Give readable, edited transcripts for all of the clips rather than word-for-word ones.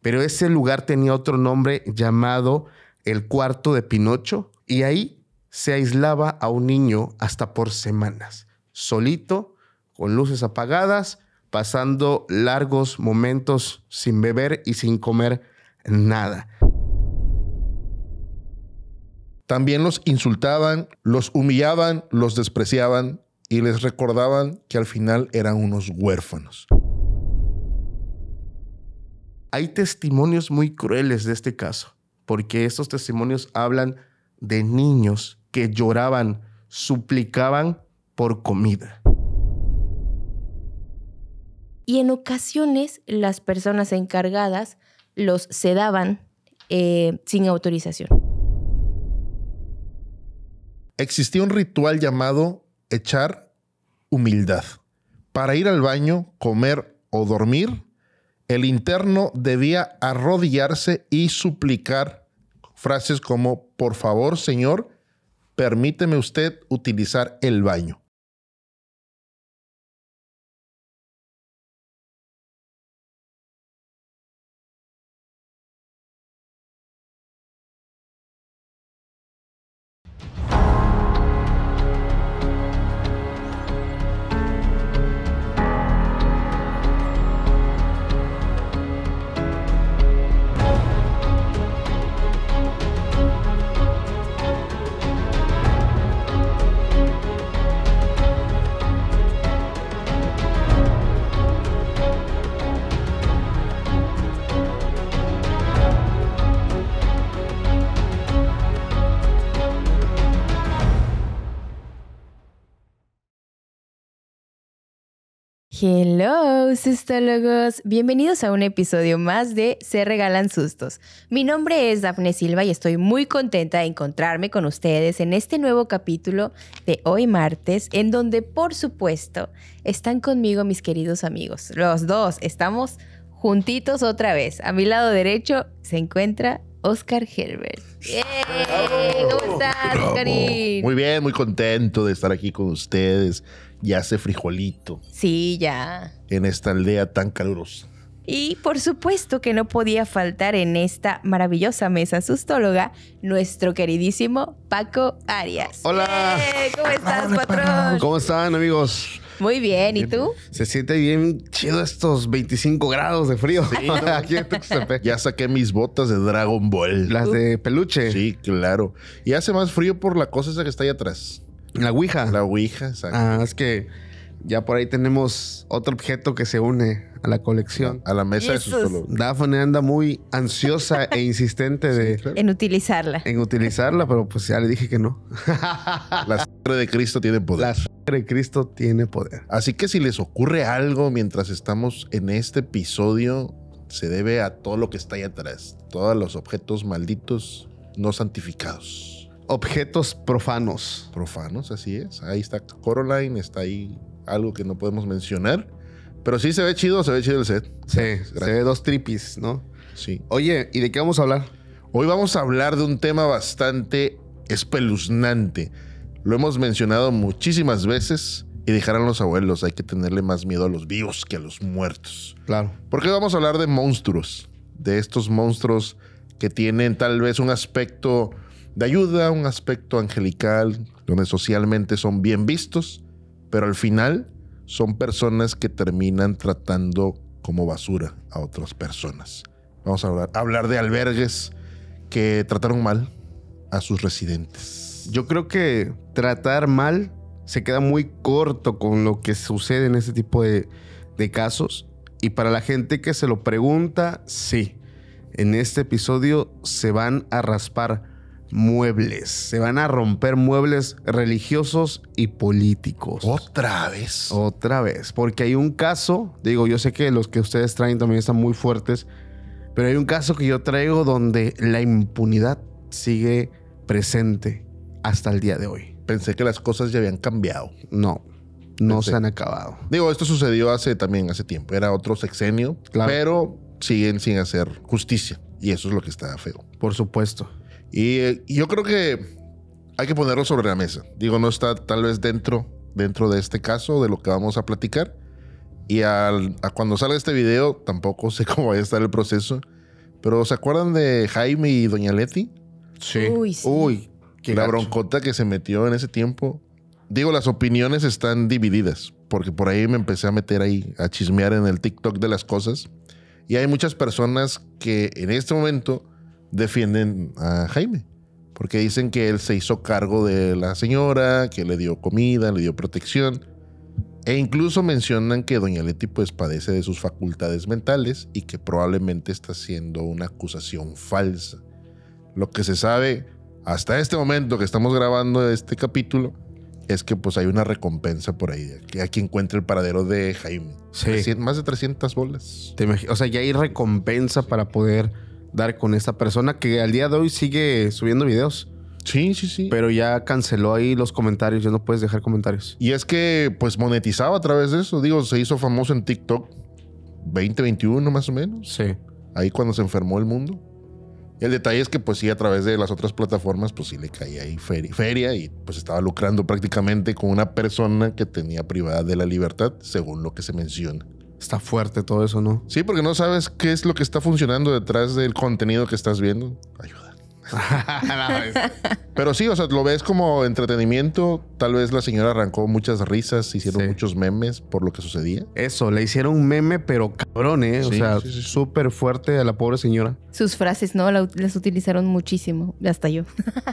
pero ese lugar tenía otro nombre llamado el cuarto de Pinocho, y ahí se aislaba a un niño hasta por semanas, solito, con luces apagadas, pasando largos momentos sin beber y sin comer nada. También los insultaban, los humillaban, los despreciaban y les recordaban que al final eran unos huérfanos. Hay testimonios muy crueles de este caso, porque estos testimonios hablan de niños que lloraban, suplicaban por comida. Y en ocasiones las personas encargadas los sedaban sin autorización. Existía un ritual llamado echar humildad. Para ir al baño, comer o dormir, el interno debía arrodillarse y suplicar frases como: por favor, señor, permíteme usted utilizar el baño. Hello, sustólogos. Bienvenidos a un episodio más de Se Regalan Sustos. Mi nombre es Dafne Silva y estoy muy contenta de encontrarme con ustedes en este nuevo capítulo de hoy martes, en donde, por supuesto, están conmigo mis queridos amigos. Los dos estamos juntitos otra vez. A mi lado derecho se encuentra Oscar Herbert. ¿Cómo estás, Oscarín? Muy bien, muy contento de estar aquí con ustedes. Ya hace frijolito. Sí, ya. En esta aldea tan calurosa. Y por supuesto que no podía faltar en esta maravillosa mesa sustóloga nuestro queridísimo Paco Arias. Hola. ¿Cómo estás, patrón? ¿Cómo están, amigos? Muy bien, ¿y tú? Se siente bien chido estos 25 grados de frío. Sí, ¿no? Aquí en Tuxtepec. Ya saqué mis botas de Dragon Ball. Las de peluche. Sí, claro. Y hace más frío por la cosa esa que está ahí atrás. La ouija. La ouija, exacto. Ah, es que ya por ahí tenemos otro objeto que se une a la colección. A la mesa de Esos- sustólogos. Dafne anda muy ansiosa e insistente En utilizarla. en utilizarla, pero pues ya le dije que no. La sangre de Cristo tiene poder. La sangre de Cristo tiene poder. Así que si les ocurre algo mientras estamos en este episodio, se debe a todo lo que está ahí atrás. Todos los objetos malditos no santificados. Objetos profanos. Profanos, así es. Ahí está Coraline, está ahí algo que no podemos mencionar. Pero sí se ve chido el set. Sí, se ve dos tripis, ¿no? Sí. Oye, ¿y de qué vamos a hablar? Hoy vamos a hablar de un tema bastante espeluznante. Lo hemos mencionado muchísimas veces y dejarán los abuelos. Hay que tenerle más miedo a los vivos que a los muertos. Claro. Porque vamos a hablar de monstruos. De estos monstruos que tienen tal vez un aspecto de ayuda, un aspecto angelical, donde socialmente son bien vistos, pero al final son personas que terminan tratando como basura a otras personas. Vamos a hablar de albergues que trataron mal a sus residentes. Yo creo que tratar mal se queda muy corto con lo que sucede en este tipo de casos. Y para la gente que se lo pregunta, sí. En este episodio se van a raspar muebles. Se van a romper muebles religiosos y políticos. ¿Otra vez? Otra vez. Porque hay un caso, digo, yo sé que los que ustedes traen también están muy fuertes, pero hay un caso que yo traigo donde la impunidad sigue presente hasta el día de hoy. Pensé que las cosas ya habían cambiado. No Pensé. se han acabado. Digo, esto sucedió hace tiempo. Era otro sexenio, Claro. pero siguen sin hacer justicia. Y eso es lo que está feo. Por supuesto. Y yo creo que hay que ponerlo sobre la mesa. Digo, no está tal vez dentro de este caso, de lo que vamos a platicar. Y a cuando salga este video, tampoco sé cómo va a estar el proceso. Pero ¿se acuerdan de Jaime y Doña Leti? Sí. Uy, sí. Uy, qué La gacho. broncota que se metió en ese tiempo. Digo, las opiniones están divididas, porque por ahí me empecé a meter ahí, a chismear en el TikTok de las cosas. Y hay muchas personas que en este momento defienden a Jaime, porque dicen que él se hizo cargo de la señora, que le dio comida, le dio protección. E incluso mencionan que Doña Leti pues padece de sus facultades mentales y que probablemente está haciendo una acusación falsa. Lo que se sabe hasta este momento que estamos grabando este capítulo es que pues hay una recompensa por ahí, que aquí encuentre el paradero de Jaime. Sí. Más de 300 bolas. O sea, ya hay recompensa para poder dar con esta persona que al día de hoy sigue subiendo videos. Sí, sí, sí. Pero ya canceló ahí los comentarios. Ya no puedes dejar comentarios. Y es que pues monetizaba a través de eso. Digo, se hizo famoso en TikTok 2021 más o menos. Sí. Ahí cuando se enfermó el mundo. Y el detalle es que pues sí, a través de las otras plataformas pues sí le caía ahí feria y pues estaba lucrando prácticamente con una persona que tenía privada de la libertad, según lo que se menciona. Está fuerte todo eso, ¿no? Sí, porque no sabes qué es lo que está funcionando detrás del contenido que estás viendo. Ayuda. Pero sí, o sea, lo ves como entretenimiento. Tal vez la señora arrancó muchas risas, hicieron Sí. muchos memes por lo que sucedía. Eso, le hicieron un meme, pero cabrón, ¿eh? O Sí, sea, sí, sí. súper fuerte a la pobre señora. Sus frases, ¿no? Las utilizaron muchísimo. Hasta yo.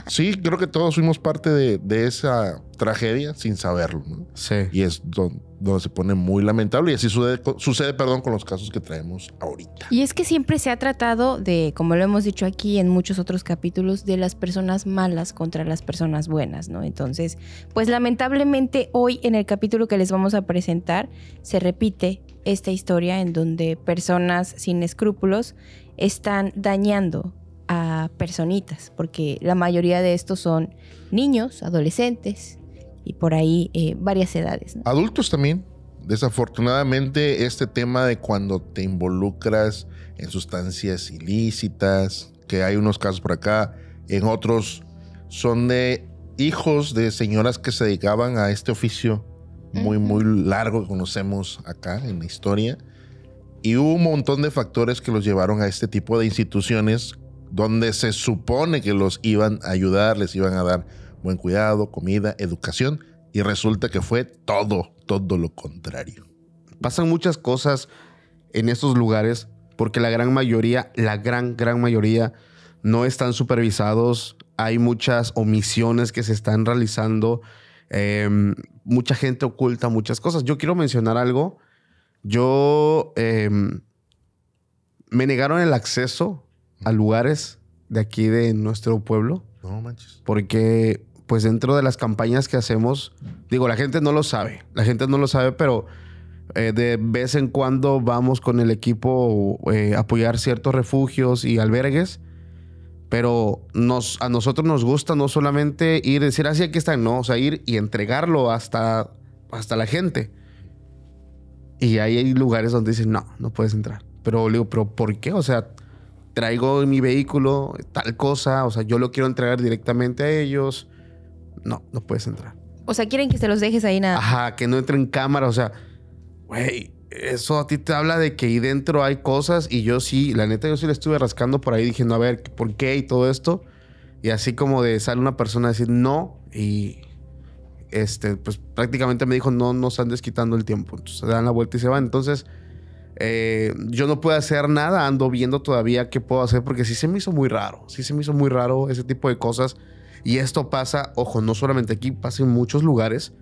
Sí, creo que todos fuimos parte de esa tragedia sin saberlo, ¿no? Sí. Y es donde se pone muy lamentable y así sucede con los casos que traemos ahorita. Y es que siempre se ha tratado de, como lo hemos dicho aquí en muchos otros capítulos, de las personas malas contra las personas buenas, ¿no? Entonces, pues lamentablemente hoy en el capítulo que les vamos a presentar se repite esta historia en donde personas sin escrúpulos están dañando a personitas, porque la mayoría de estos son niños, adolescentes y por ahí varias edades, ¿no? Adultos también. Desafortunadamente, este tema de cuando te involucras en sustancias ilícitas, que hay unos casos por acá, en otros son de hijos de señoras que se dedicaban a este oficio muy, muy largo que conocemos acá en la historia. Y hubo un montón de factores que los llevaron a este tipo de instituciones donde se supone que los iban a ayudar, les iban a dar buen cuidado, comida, educación, y resulta que fue todo lo contrario. Pasan muchas cosas en estos lugares porque la gran mayoría no están supervisados. Hay muchas omisiones que se están realizando. Mucha gente oculta muchas cosas. Yo quiero mencionar algo. Me negaron el acceso a lugares de aquí de nuestro pueblo No manches. porque pues dentro de las campañas que hacemos, digo, la gente no lo sabe, pero de vez en cuando vamos con el equipo a apoyar ciertos refugios y albergues, pero a nosotros nos gusta no solamente ir y decir, así aquí están, no, o sea, ir y entregarlo hasta la gente. Y ahí hay lugares donde dicen, no puedes entrar. Pero le digo, ¿pero por qué? O sea, traigo en mi vehículo tal cosa, o sea, yo lo quiero entregar directamente a ellos. No puedes entrar. O sea, quieren que se los dejes ahí nada. Ajá, que no entre en cámara, o sea, güey, eso a ti te habla de que ahí dentro hay cosas y yo sí, la neta, yo sí le estuve rascando por ahí diciendo, a ver, ¿por qué? Y todo esto. Y así como de sale una persona a decir no y pues prácticamente me dijo, no se andes quitando el tiempo. Entonces se dan la vuelta y se van. Entonces, yo no puedo hacer nada, ando viendo todavía qué puedo hacer porque sí se me hizo muy raro ese tipo de cosas. Y esto pasa, ojo, no solamente aquí, pasa en muchos lugares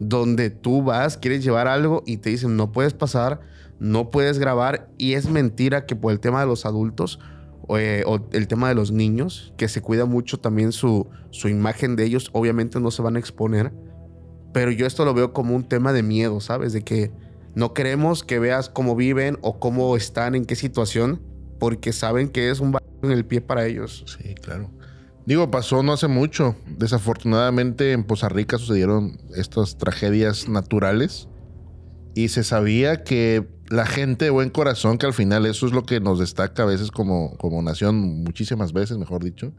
donde tú vas, quieres llevar algo y te dicen no puedes pasar, no puedes grabar. Y es mentira que por el tema de los adultos o el tema de los niños, que se cuida mucho también su imagen de ellos, obviamente no se van a exponer. Pero yo esto lo veo como un tema de miedo, ¿sabes? De que no queremos que veas cómo viven o cómo están, en qué situación, porque saben que es un balón en el pie para ellos. Sí, claro. Digo, pasó no hace mucho. Desafortunadamente en Poza Rica sucedieron estas tragedias naturales y se sabía que la gente de buen corazón, que al final eso es lo que nos destaca a veces como nación, muchísimas veces, mejor dicho,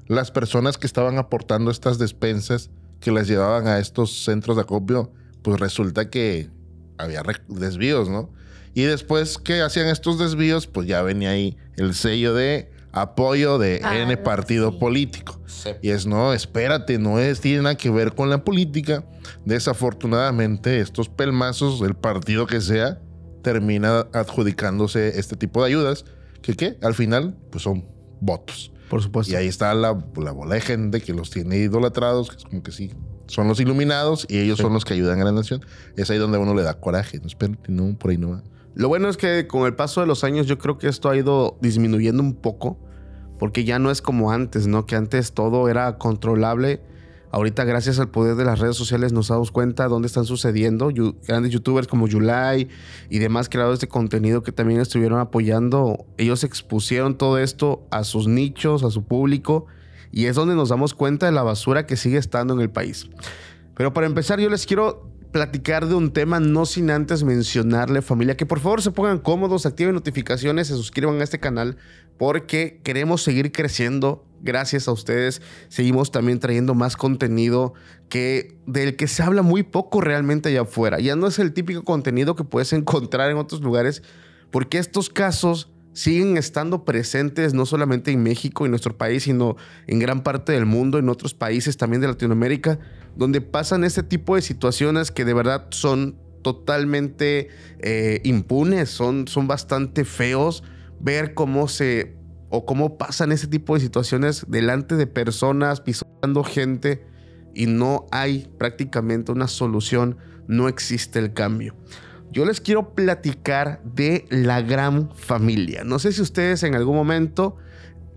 las personas que estaban aportando estas despensas que las llevaban a estos centros de acopio, pues resulta que había desvíos, ¿no? Y después que hacían estos desvíos, pues ya venía ahí el sello de apoyo de N partido político. Sí. Y es, no, espérate, tiene nada que ver con la política. Desafortunadamente, estos pelmazos, el partido que sea, termina adjudicándose este tipo de ayudas, que al final, pues son votos. Por supuesto. Y ahí está la bola de gente que los tiene idolatrados, que es como que sí, son los iluminados y ellos son los que ayudan a la nación. Es ahí donde a uno le da coraje. No, espérate, no, por ahí no va. Lo bueno es que con el paso de los años yo creo que esto ha ido disminuyendo un poco, porque ya no es como antes, ¿no? Que antes todo era controlable. Ahorita, gracias al poder de las redes sociales, nos damos cuenta dónde están sucediendo. Grandes youtubers como Yulai y demás creadores de contenido que también estuvieron apoyando, ellos expusieron todo esto a sus nichos, a su público, y es donde nos damos cuenta de la basura que sigue estando en el país. Pero para empezar, yo les quiero platicar de un tema, no sin antes mencionarle, familia, que por favor se pongan cómodos, activen notificaciones, se suscriban a este canal, porque queremos seguir creciendo. Gracias a ustedes seguimos también trayendo más contenido del que se habla muy poco realmente allá afuera. Ya no es el típico contenido que puedes encontrar en otros lugares, porque estos casos siguen estando presentes no solamente en México y nuestro país, sino en gran parte del mundo, en otros países también de Latinoamérica, donde pasan este tipo de situaciones que de verdad son totalmente impunes, son bastante feos ver cómo pasan ese tipo de situaciones delante de personas, pisando gente, y no hay prácticamente una solución, no existe el cambio. Yo les quiero platicar de La Gran Familia. No sé si ustedes en algún momento,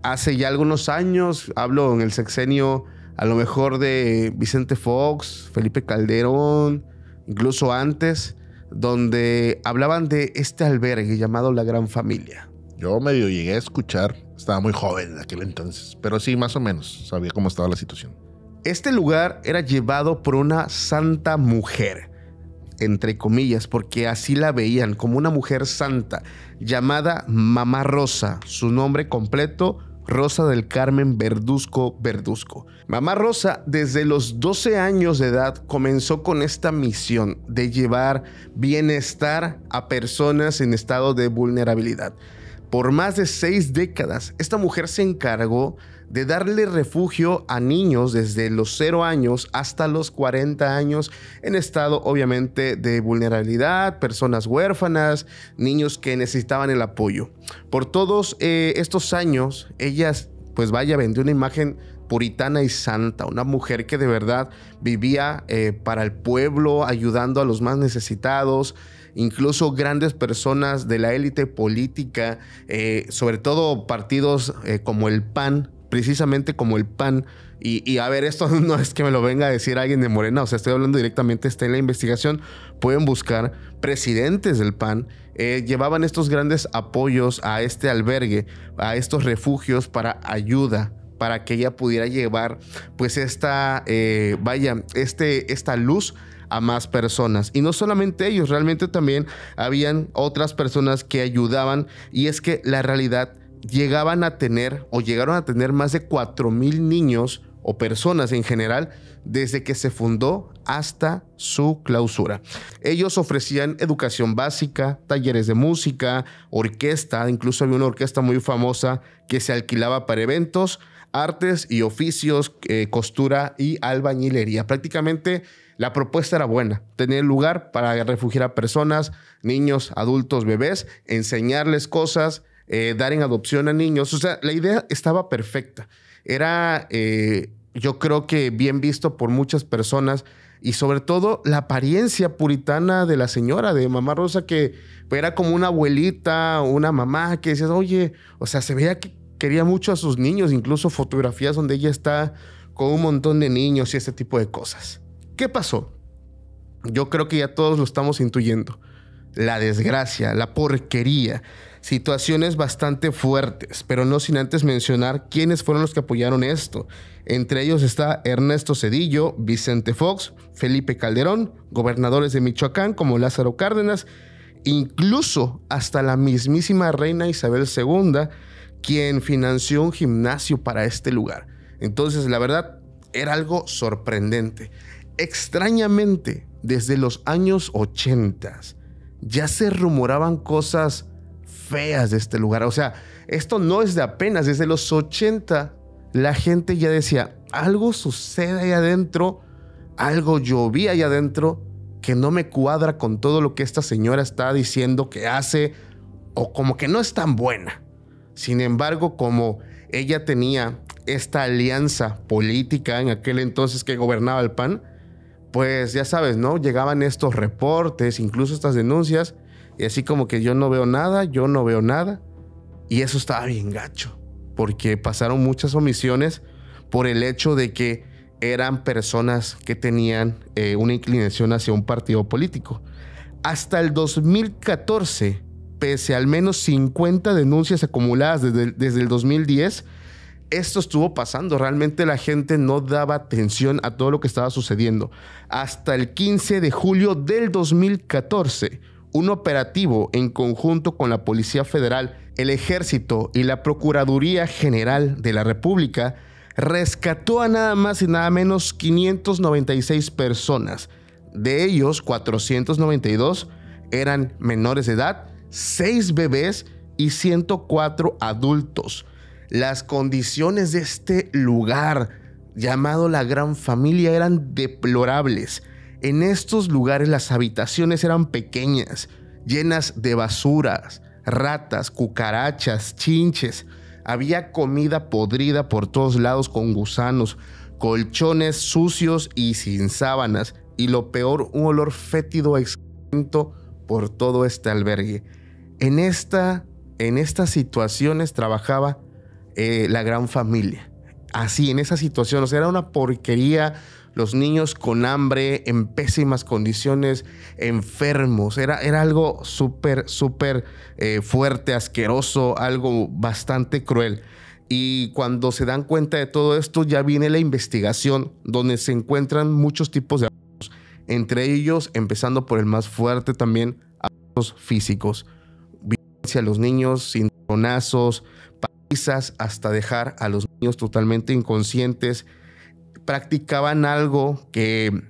hace ya algunos años, hablo en el sexenio a lo mejor de Vicente Fox, Felipe Calderón, incluso antes, donde hablaban de este albergue llamado La Gran Familia. Yo medio llegué a escuchar, estaba muy joven en aquel entonces, pero sí, más o menos, sabía cómo estaba la situación. Este lugar era llevado por una santa mujer, entre comillas, porque así la veían, como una mujer santa, llamada Mamá Rosa. Su nombre completo, Rosa del Carmen Verduzco Verduzco. Mamá Rosa, desde los 12 años de edad, comenzó con esta misión de llevar bienestar a personas en estado de vulnerabilidad. Por más de 6 décadas, esta mujer se encargó de darle refugio a niños desde los 0 años hasta los 40 años en estado, obviamente, de vulnerabilidad, personas huérfanas, niños que necesitaban el apoyo. Por todos estos años, ellas, pues vaya, vendió una imagen puritana y santa, una mujer que de verdad vivía para el pueblo, ayudando a los más necesitados. Incluso grandes personas de la élite política, sobre todo partidos como el PAN, precisamente como el PAN, y a ver, esto no es que me lo venga a decir alguien de Morena, o sea, estoy hablando directamente, está en la investigación, pueden buscar presidentes del PAN, llevaban estos grandes apoyos a este albergue, a estos refugios para ayuda, para que ella pudiera llevar pues esta luz a más personas. Y no solamente ellos, realmente también habían otras personas que ayudaban, y es que la realidad llegaron a tener más de 4,000 niños o personas en general desde que se fundó hasta su clausura. Ellos ofrecían educación básica, talleres de música, orquesta, incluso había una orquesta muy famosa que se alquilaba para eventos, artes y oficios, costura y albañilería. Prácticamente la propuesta era buena, tener lugar para refugiar a personas, niños, adultos, bebés, enseñarles cosas, dar en adopción a niños. O sea, la idea estaba perfecta. Era, yo creo que bien visto por muchas personas, y sobre todo la apariencia puritana de la señora, de Mamá Rosa, que era como una abuelita, una mamá que decías, oye, o sea, se veía que quería mucho a sus niños, incluso fotografías donde ella está con un montón de niños y ese tipo de cosas. ¿Qué pasó? Yo creo que ya todos lo estamos intuyendo. La desgracia, la porquería, situaciones bastante fuertes, pero no sin antes mencionar quiénes fueron los que apoyaron esto. Entre ellos está Ernesto Zedillo, Vicente Fox, Felipe Calderón, gobernadores de Michoacán como Lázaro Cárdenas, incluso hasta la mismísima reina Isabel II, quien financió un gimnasio para este lugar. Entonces, la verdad, era algo sorprendente. Extrañamente, desde los años 80, ya se rumoraban cosas feas de este lugar. O sea, esto no es de apenas, desde los 80 la gente ya decía, algo sucede ahí adentro, algo llovía ahí adentro que no me cuadra con todo lo que esta señora está diciendo que hace, o como que no es tan buena. Sin embargo, como ella tenía esta alianza política en aquel entonces que gobernaba el PAN, pues ya sabes, ¿no? Llegaban estos reportes, incluso estas denuncias, y así como que yo no veo nada. Y eso estaba bien gacho, porque pasaron muchas omisiones por el hecho de que eran personas que tenían una inclinación hacia un partido político. Hasta el 2014, pese a al menos 50 denuncias acumuladas desde el 2010, esto estuvo pasando. Realmente la gente no daba atención a todo lo que estaba sucediendo. Hasta el 15 de julio del 2014, un operativo en conjunto con la Policía Federal, el Ejército y la Procuraduría General de la República rescató a nada más y nada menos 596 personas. De ellos, 492 eran menores de edad, 6 bebés y 104 adultos. Las condiciones de este lugar, llamado la Gran Familia, eran deplorables. En estos lugares las habitaciones eran pequeñas, llenas de basuras, ratas, cucarachas, chinches. Había comida podrida por todos lados con gusanos, colchones sucios y sin sábanas, y lo peor, un olor fétido a excremento por todo este albergue. En estas situaciones trabajaba la Gran Familia. Así, en esas situaciones, era una porquería. Los niños con hambre, en pésimas condiciones, enfermos. Era algo súper fuerte, asqueroso, algo bastante cruel. Y cuando se dan cuenta de todo esto, ya viene la investigación, donde se encuentran muchos tipos de abusos. Entre ellos, empezando por el más fuerte también, abusos físicos. Violencia a los niños, cinturonazos, palizas, hasta dejar a los niños totalmente inconscientes. Practicaban algo que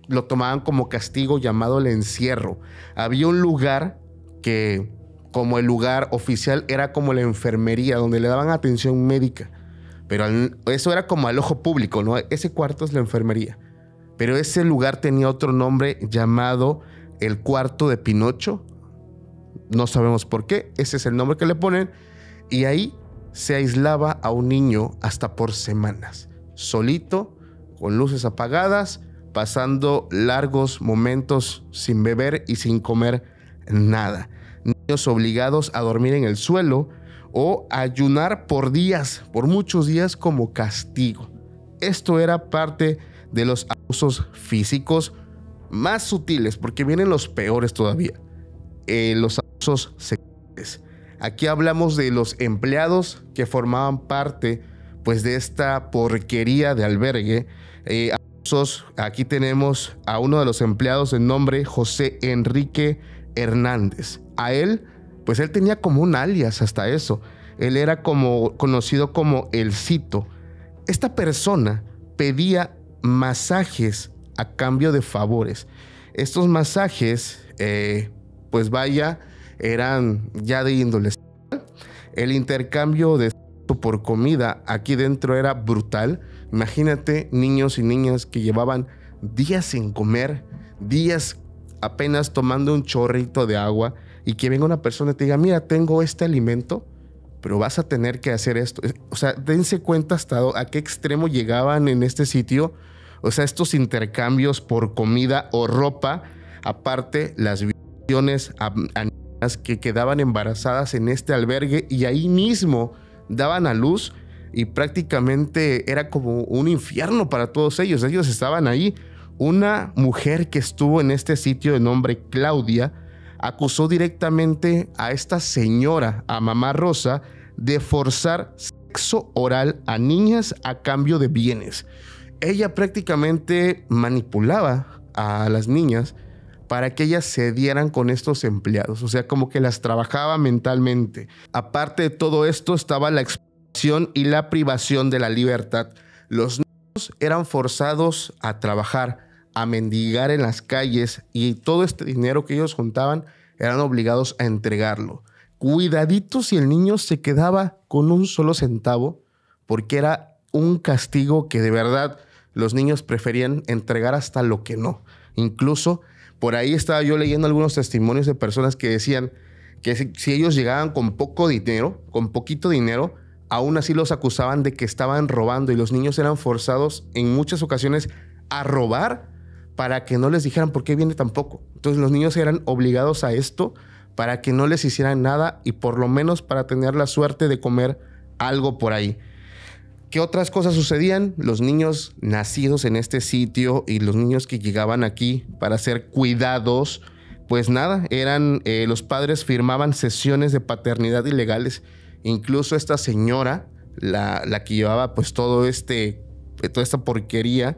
lo tomaban como castigo, llamado el encierro. Había un lugar que, como el lugar oficial, era como la enfermería, donde le daban atención médica. Pero eso era como al ojo público, ¿no? Ese cuarto es la enfermería. Pero ese lugar tenía otro nombre, llamado el cuarto de Pinocho. No sabemos por qué, ese es el nombre que le ponen. Y ahí se aislaba a un niño hasta por semanas, solito, con luces apagadas, pasando largos momentos sin beber y sin comer nada. Niños obligados a dormir en el suelo o a ayunar por días, por muchos días, como castigo. Esto era parte de los abusos físicos más sutiles, porque vienen los peores todavía, los abusos sexuales. Aquí hablamos de los empleados que formaban parte, pues, de esta porquería de albergue. Aquí tenemos a uno de los empleados de nombre José Enrique Hernández. A él, pues él tenía como un alias hasta eso. Él era conocido como El Cito. Esta persona pedía masajes a cambio de favores. Estos masajes, pues vaya, eran ya de índole sexual. El intercambio de por comida aquí dentro era brutal. Imagínate niños y niñas que llevaban días sin comer, días apenas tomando un chorrito de agua, y que venga una persona y te diga, mira, tengo este alimento, pero vas a tener que hacer esto. O sea, dense cuenta hasta a qué extremo llegaban en este sitio. O sea, estos intercambios por comida o ropa, aparte las violaciones a niñas que quedaban embarazadas en este albergue y ahí mismo daban a luz, y prácticamente era como un infierno para todos ellos. Ellos estaban ahí. Una mujer que estuvo en este sitio de nombre Claudia acusó directamente a esta señora, a Mamá Rosa, de forzar sexo oral a niñas a cambio de bienes. Ella prácticamente manipulaba a las niñas para que ellas se dieran con estos empleados. O sea, como que las trabajaba mentalmente. Aparte de todo esto, estaba la explotación y la privación de la libertad. Los niños eran forzados a trabajar, a mendigar en las calles, y todo este dinero que ellos juntaban eran obligados a entregarlo. Cuidadito si el niño se quedaba con un solo centavo, porque era un castigo que de verdad los niños preferían entregar hasta lo que no. Incluso por ahí estaba yo leyendo algunos testimonios de personas que decían que si ellos llegaban con poco dinero, con poquito dinero, aún así los acusaban de que estaban robando y los niños eran forzados en muchas ocasiones a robar para que no les dijeran por qué viene tan poco. Entonces los niños eran obligados a esto para que no les hicieran nada y por lo menos para tener la suerte de comer algo por ahí. ¿Qué otras cosas sucedían? Los niños nacidos en este sitio y los niños que llegaban aquí para ser cuidados, pues nada, los padres firmaban cesiones de paternidad ilegales. Incluso esta señora, la que llevaba pues toda esta porquería,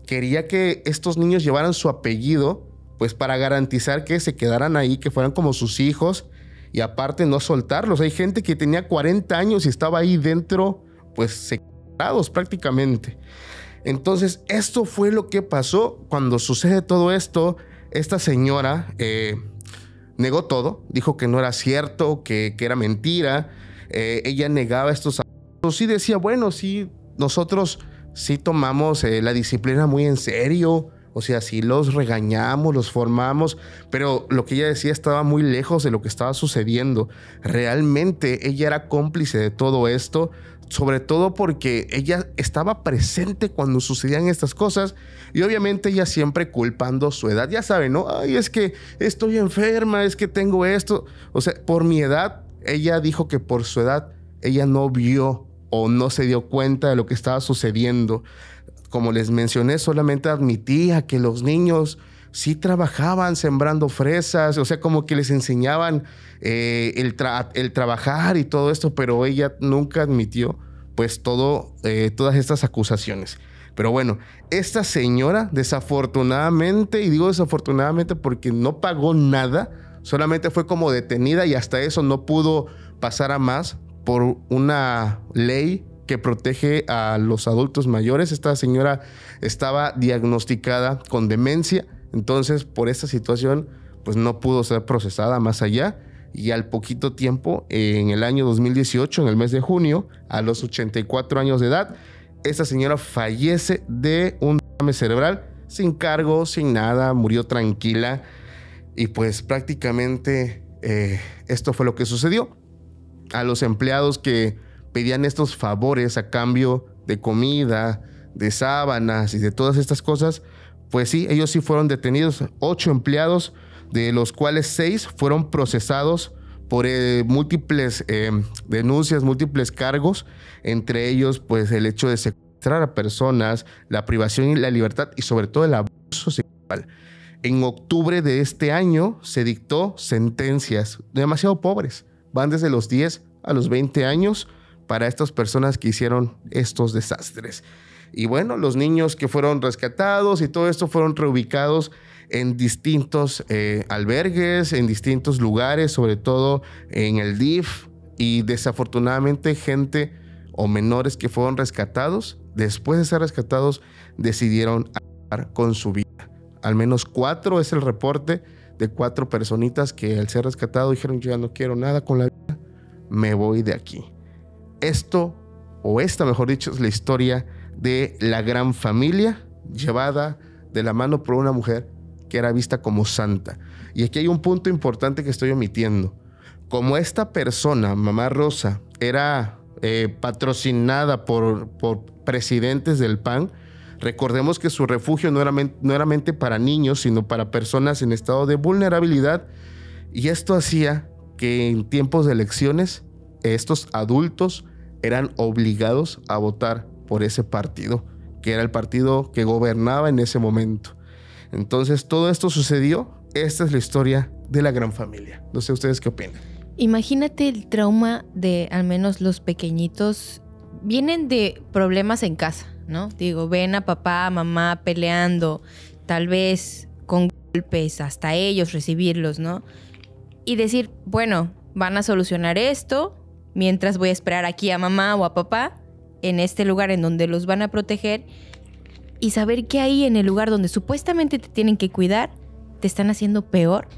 quería que estos niños llevaran su apellido pues para garantizar que se quedaran ahí, que fueran como sus hijos y aparte no soltarlos. Hay gente que tenía 40 años y estaba ahí dentro pues separados prácticamente. Entonces esto fue lo que pasó cuando sucede todo esto. Esta señora negó todo, dijo que no era cierto, que era mentira. Ella negaba estos abusos. Sí decía, bueno, sí, nosotros sí tomamos la disciplina muy en serio. O sea, sí los regañamos, los formamos, pero lo que ella decía estaba muy lejos de lo que estaba sucediendo. Realmente ella era cómplice de todo esto, sobre todo porque ella estaba presente cuando sucedían estas cosas y obviamente ella siempre culpando su edad. Ya saben, ¿no? Ay, es que estoy enferma, es que tengo esto. O sea, por mi edad, ella dijo que por su edad ella no vio o no se dio cuenta de lo que estaba sucediendo. Como les mencioné, solamente admitía que los niños sí trabajaban sembrando fresas, o sea, como que les enseñaban el trabajar y todo esto, pero ella nunca admitió pues todas estas acusaciones. Pero bueno, esta señora desafortunadamente, y digo desafortunadamente porque no pagó nada, solamente fue como detenida y hasta eso no pudo pasar a más por una ley que protege a los adultos mayores. Esta señora estaba diagnosticada con demencia, entonces por esta situación pues no pudo ser procesada más allá y al poquito tiempo, en el año 2018, en el mes de junio, a los 84 años de edad, esta señora fallece de un derrame cerebral, sin cargo, sin nada, murió tranquila y pues prácticamente esto fue lo que sucedió. A los empleados que pedían estos favores a cambio de comida, de sábanas y de todas estas cosas, pues sí, ellos sí fueron detenidos. 8 empleados, de los cuales 6 fueron procesados por múltiples denuncias, múltiples cargos, entre ellos pues el hecho de secuestrar a personas, la privación y la libertad y sobre todo el abuso sexual. En octubre de este año se dictó sentencias demasiado pobres, van desde los 10 a los 20 años, para estas personas que hicieron estos desastres. Y bueno, los niños que fueron rescatados y todo esto fueron reubicados en distintos albergues, en distintos lugares, sobre todo en el DIF. Y desafortunadamente gente o menores que fueron rescatados, después de ser rescatados, decidieron acabar con su vida. Al menos 4 es el reporte de 4 personitas que al ser rescatados dijeron, yo ya no quiero nada con la vida, me voy de aquí. Esta, mejor dicho, es la historia de la gran familia llevada de la mano por una mujer que era vista como santa. Y aquí hay un punto importante que estoy omitiendo. Como esta persona, Mamá Rosa, era patrocinada por presidentes del PAN, recordemos que su refugio no era mente para niños, sino para personas en estado de vulnerabilidad. Y esto hacía que en tiempos de elecciones estos adultos eran obligados a votar por ese partido, que era el partido que gobernaba en ese momento. Entonces todo esto sucedió. Esta es la historia de la gran familia. No sé ustedes qué opinan. Imagínate el trauma de al menos los pequeñitos. Vienen de problemas en casa, ¿no? Digo, ven a papá, mamá peleando, tal vez con golpes, hasta ellos recibirlos, ¿no? Y decir, bueno, van a solucionar esto, mientras voy a esperar aquí a mamá o a papá, en este lugar en donde los van a proteger, y saber que ahí en el lugar donde supuestamente te tienen que cuidar, te están haciendo peor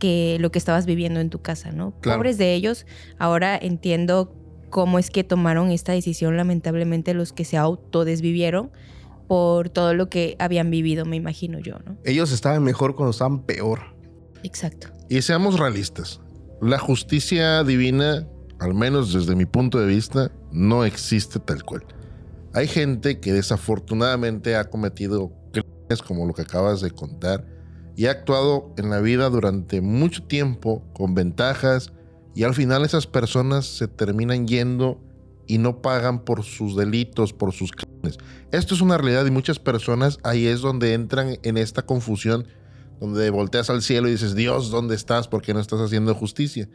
que lo que estabas viviendo en tu casa, ¿no? Claro. Pobres de ellos. Ahora entiendo cómo es que tomaron esta decisión, lamentablemente, los que se autodesvivieron por todo lo que habían vivido, me imagino yo, ¿no? Ellos estaban mejor cuando estaban peor. Exacto. Y seamos realistas. La justicia divina, al menos desde mi punto de vista, no existe tal cual. Hay gente que desafortunadamente ha cometido crímenes como lo que acabas de contar y ha actuado en la vida durante mucho tiempo con ventajas y al final esas personas se terminan yendo y no pagan por sus delitos, por sus crímenes. Esto es una realidad y muchas personas ahí es donde entran en esta confusión, donde volteas al cielo y dices, Dios, ¿dónde estás? ¿Por qué no estás haciendo justicia?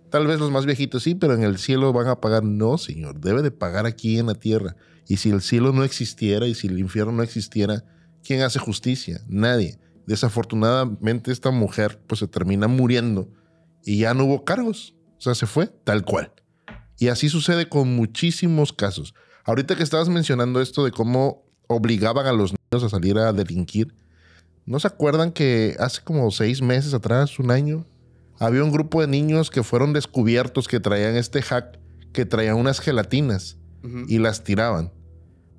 Tal vez los más viejitos sí, pero en el cielo van a pagar. No, Señor, debe de pagar aquí en la tierra. Y si el cielo no existiera y si el infierno no existiera, ¿quién hace justicia? Nadie. Desafortunadamente esta mujer pues se termina muriendo y ya no hubo cargos. O sea, se fue tal cual. Y así sucede con muchísimos casos. Ahorita que estabas mencionando esto de cómo obligaban a los niños a salir a delinquir, ¿no se acuerdan que hace como 6 meses atrás, un año, había un grupo de niños que fueron descubiertos que traían este hack, que traían unas gelatinas y las tiraban?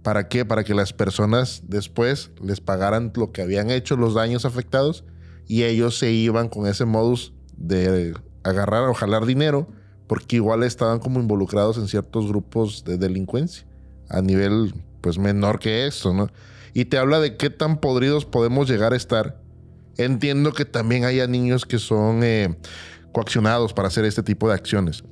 ¿Para qué? Para que las personas después les pagaran lo que habían hecho, los daños afectados, y ellos se iban con ese modus de agarrar o jalar dinero, porque igual estaban como involucrados en ciertos grupos de delincuencia a nivel pues menor que esto, ¿no? Y te habla de qué tan podridos podemos llegar a estar. Entiendo que también haya niños que son coaccionados para hacer este tipo de acciones,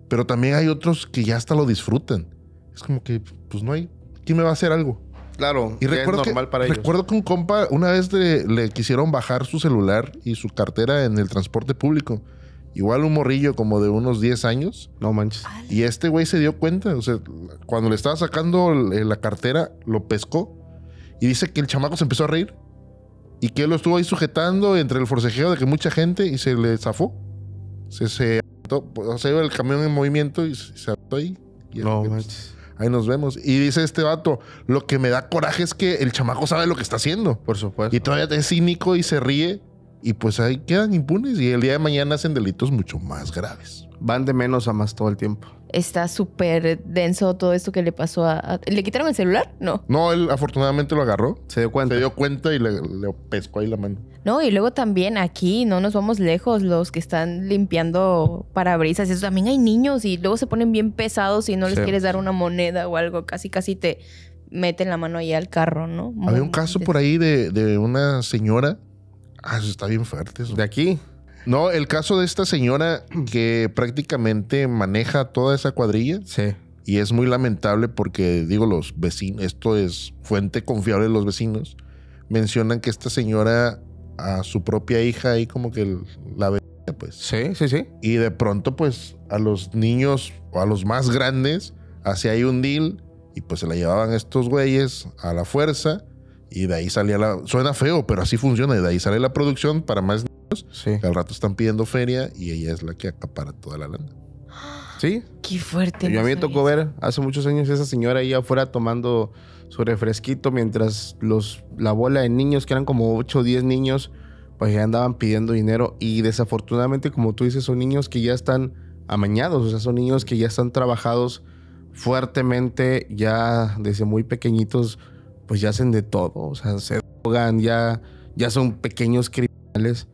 pero también hay otros que ya hasta lo disfrutan. Es como que pues no hay... ¿Quién me va a hacer algo? Claro, Y recuerdo es normal que, para ellos. recuerdo que un compa una vez le quisieron bajar su celular y su cartera en el transporte público. Igual un morrillo como de unos 10 años. No manches. Y este güey se dio cuenta. O sea, cuando le estaba sacando la cartera, lo pescó. Y dice que el chamaco se empezó a reír. Y que él lo estuvo ahí sujetando entre el forcejeo de que mucha gente y se le zafó. Se iba el camión en movimiento y se ató ahí. Y No pues, manches. ahí nos vemos. Y dice este vato, lo que me da coraje es que el chamaco sabe lo que está haciendo. Por supuesto. Y todavía es cínico y se ríe. Y pues ahí quedan impunes. Y el día de mañana hacen delitos mucho más graves. Van de menos a más todo el tiempo. Está súper denso todo esto que le pasó ¿Le quitaron el celular? No. No, él afortunadamente lo agarró. Se dio cuenta. Se dio cuenta y le pescó ahí la mano. No, y luego también aquí, no nos vamos lejos, los que están limpiando parabrisas, eso también hay niños y luego se ponen bien pesados y no les Sí. quieres dar una moneda o algo, casi te meten la mano ahí al carro, ¿no? Había un caso por ahí de una señora. Eso está bien fuerte eso. De aquí. No, el caso de esta señora que prácticamente maneja toda esa cuadrilla. Sí. Y es muy lamentable porque, digo, los vecinos, esto es fuente confiable de los vecinos, mencionan que esta señora a su propia hija ahí como que la veía, pues. Sí, sí, sí. Y de pronto, pues, a los niños o a los más grandes, hacía ahí un deal y pues se la llevaban estos güeyes a la fuerza y de ahí salía Suena feo, pero así funciona. Y de ahí sale la producción para más niños Sí. que al rato están pidiendo feria y ella es la que acapara toda la lana. Sí. Qué fuerte. Yo a no mí me sabía tocó eso. ver hace muchos años esa señora ahí afuera tomando su refresquito mientras la bola de niños, que eran como 8 o 10 niños, pues ya andaban pidiendo dinero. Y desafortunadamente, como tú dices, son niños que ya están amañados. O sea, son niños que ya están trabajados fuertemente, ya desde muy pequeñitos, pues ya hacen de todo. O sea, se drogan, ya son pequeños criminales.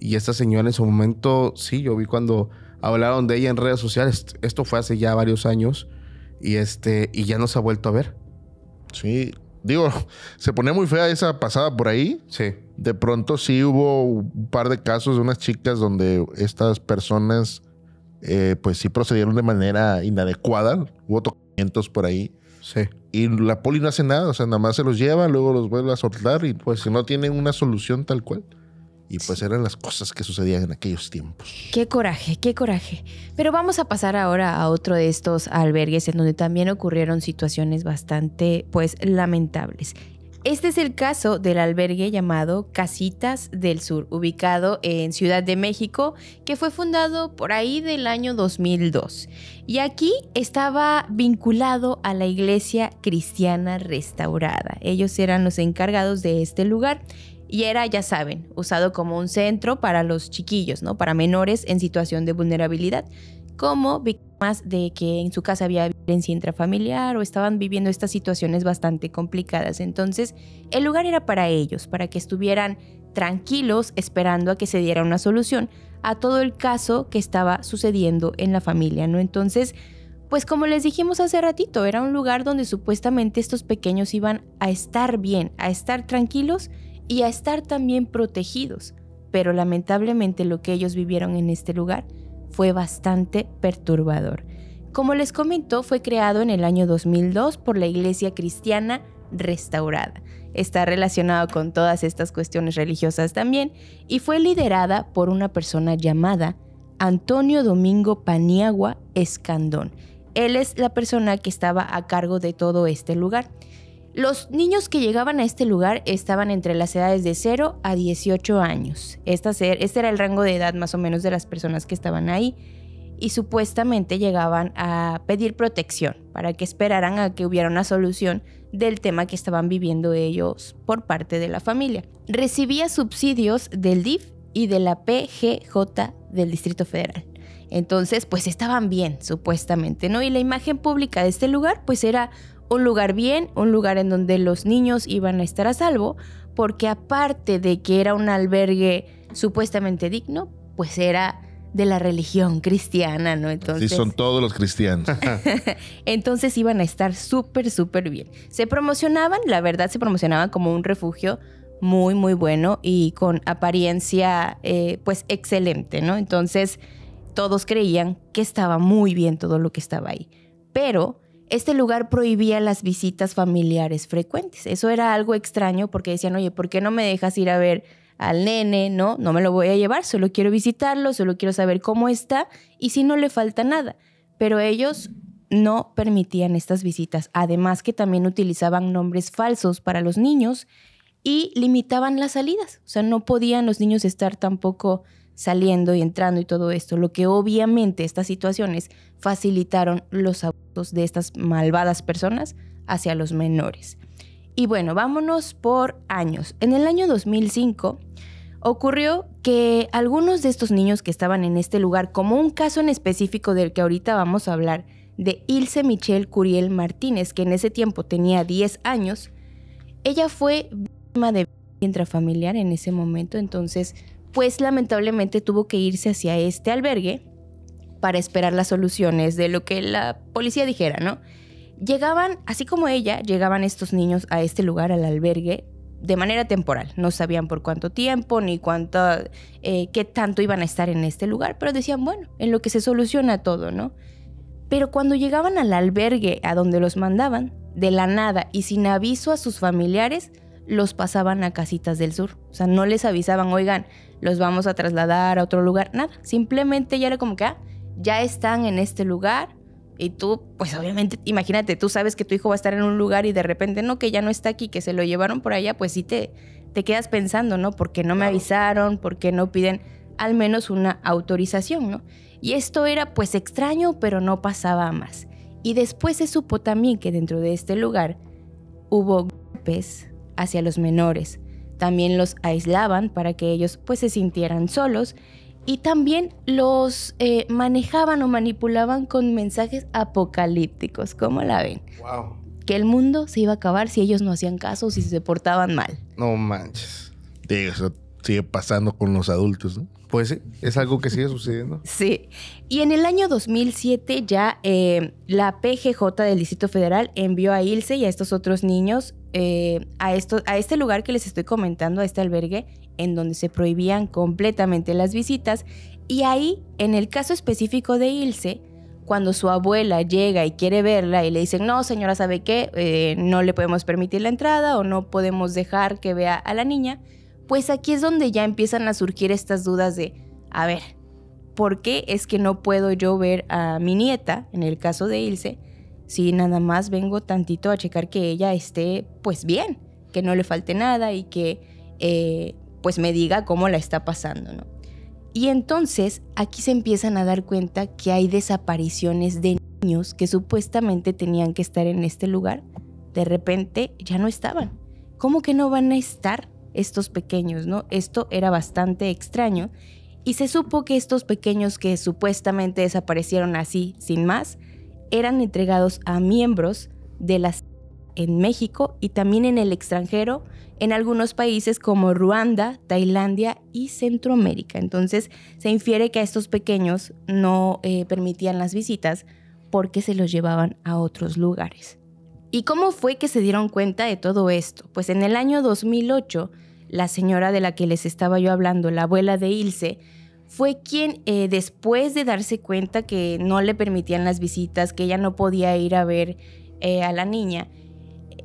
Y esta señora en su momento, sí, yo vi cuando hablaron de ella en redes sociales. Esto fue hace ya varios años. Y ya no se ha vuelto a ver. Sí, digo, se ponía muy fea esa pasada por ahí. Sí. De pronto sí hubo un par de casos de unas chicas donde estas personas pues sí procedieron de manera inadecuada. Hubo tocamientos por ahí. Sí. Y la poli no hace nada. O sea, nada más se los lleva, luego los vuelve a soltar y pues no tienen una solución tal cual. Y pues eran las cosas que sucedían en aquellos tiempos. Qué coraje, qué coraje. Pero vamos a pasar ahora a otro de estos albergues en donde también ocurrieron situaciones bastante, pues, lamentables. Este es el caso del albergue llamado Casitas del Sur, ubicado en Ciudad de México, que fue fundado por ahí del año 2002. Y aquí estaba vinculado a la Iglesia Cristiana Restaurada. Ellos eran los encargados de este lugar. Y era, ya saben, usado como un centro para los chiquillos, ¿no? Para menores en situación de vulnerabilidad, como víctimas de que en su casa había violencia intrafamiliar o estaban viviendo estas situaciones bastante complicadas. Entonces, el lugar era para ellos, para que estuvieran tranquilos esperando a que se diera una solución a todo el caso que estaba sucediendo en la familia, ¿no? Entonces, pues como les dijimos hace ratito, era un lugar donde supuestamente estos pequeños iban a estar bien, a estar tranquilos y a estar también protegidos. Pero lamentablemente lo que ellos vivieron en este lugar fue bastante perturbador. Como les comento, fue creado en el año 2002 por la Iglesia Cristiana Restaurada. Está relacionado con todas estas cuestiones religiosas también y fue liderada por una persona llamada Antonio Domingo Paniagua Escandón. Él es la persona que estaba a cargo de todo este lugar. Los niños que llegaban a este lugar estaban entre las edades de 0 a 18 años. Este era el rango de edad más o menos de las personas que estaban ahí. Y supuestamente llegaban a pedir protección para que esperaran a que hubiera una solución del tema que estaban viviendo ellos por parte de la familia. Recibía subsidios del DIF y de la PGJ del Distrito Federal. Entonces, pues estaban bien, supuestamente, ¿no? Y la imagen pública de este lugar, pues era un lugar bien, un lugar en donde los niños iban a estar a salvo, porque aparte de que era un albergue supuestamente digno, pues era de la religión cristiana, ¿no? Entonces, sí, son todos los cristianos. entonces iban a estar súper, súper bien. Se promocionaban, la verdad, se promocionaban como un refugio muy, muy bueno y con apariencia, pues, excelente, ¿no? Entonces, todos creían que estaba muy bien todo lo que estaba ahí. Pero este lugar prohibía las visitas familiares frecuentes. Eso era algo extraño porque decían, oye, ¿por qué no me dejas ir a ver al nene? No me lo voy a llevar, solo quiero visitarlo, solo quiero saber cómo está y si no le falta nada. Pero ellos no permitían estas visitas. Además que también utilizaban nombres falsos para los niños y limitaban las salidas. O sea, no podían los niños estar tampoco saliendo y entrando y todo esto, lo que obviamente estas situaciones facilitaron los abusos de estas malvadas personas hacia los menores. Y bueno, vámonos por años. En el año 2005 ocurrió que algunos de estos niños que estaban en este lugar, como un caso en específico del que ahorita vamos a hablar, de Ilse Michelle Curiel Martínez, que en ese tiempo tenía 10 años, ella fue víctima de violencia intrafamiliar en ese momento, entonces pues lamentablemente tuvo que irse hacia este albergue para esperar las soluciones de lo que la policía dijera, ¿no? Llegaban, así como ella, llegaban estos niños a este lugar, al albergue, de manera temporal. No sabían por cuánto tiempo ni qué tanto iban a estar en este lugar, pero decían, bueno, en lo que se soluciona todo, ¿no? Pero cuando llegaban al albergue a donde los mandaban, de la nada y sin aviso a sus familiares, los pasaban a Casitas del Sur. O sea, no les avisaban, oigan, los vamos a trasladar a otro lugar, nada. Simplemente ya era como que, ya están en este lugar y tú, pues obviamente, imagínate, tú sabes que tu hijo va a estar en un lugar y de repente, no, que ya no está aquí, que se lo llevaron por allá, pues sí te quedas pensando, ¿no? ¿Por qué no me avisaron? ¿Por qué no piden al menos una autorización, ¿no? Y esto era pues extraño, pero no pasaba más. Y después se supo también que dentro de este lugar hubo golpes hacia los menores. También los aislaban para que ellos pues se sintieran solos y también los manejaban o manipulaban con mensajes apocalípticos. ¿Cómo la ven? Wow. Que el mundo se iba a acabar si ellos no hacían caso o si se portaban mal. No manches. Digo, eso sigue pasando con los adultos, ¿no? Pues sí, es algo que sigue sucediendo. Sí. Y en el año 2007 ya la PGJ del Distrito Federal envió a Ilse y a estos otros niños a este lugar que les estoy comentando, a este albergue, en donde se prohibían completamente las visitas. Y ahí, en el caso específico de Ilse, cuando su abuela llega y quiere verla y le dicen, no, señora, ¿sabe qué? No le podemos permitir la entrada o no podemos dejar que vea a la niña. Pues aquí es donde ya empiezan a surgir estas dudas de, a ver, ¿por qué es que no puedo yo ver a mi nieta, en el caso de Ilse, si nada más vengo tantito a checar que ella esté pues bien, que no le falte nada y que pues me diga cómo la está pasando, ¿no? Y entonces aquí se empiezan a dar cuenta que hay desapariciones de niños que supuestamente tenían que estar en este lugar. De repente ya no estaban. ¿Cómo que no van a estar? estos pequeños, ¿no? Esto era bastante extraño y se supo que estos pequeños que supuestamente desaparecieron así, sin más, eran entregados a miembros de las en México y también en el extranjero, en algunos países como Ruanda, Tailandia y Centroamérica. Entonces se infiere que a estos pequeños no permitían las visitas porque se los llevaban a otros lugares. ¿Y cómo fue que se dieron cuenta de todo esto? Pues en el año 2008, la señora de la que les estaba yo hablando, la abuela de Ilse, fue quien después de darse cuenta que no le permitían las visitas, que ella no podía ir a ver a la niña,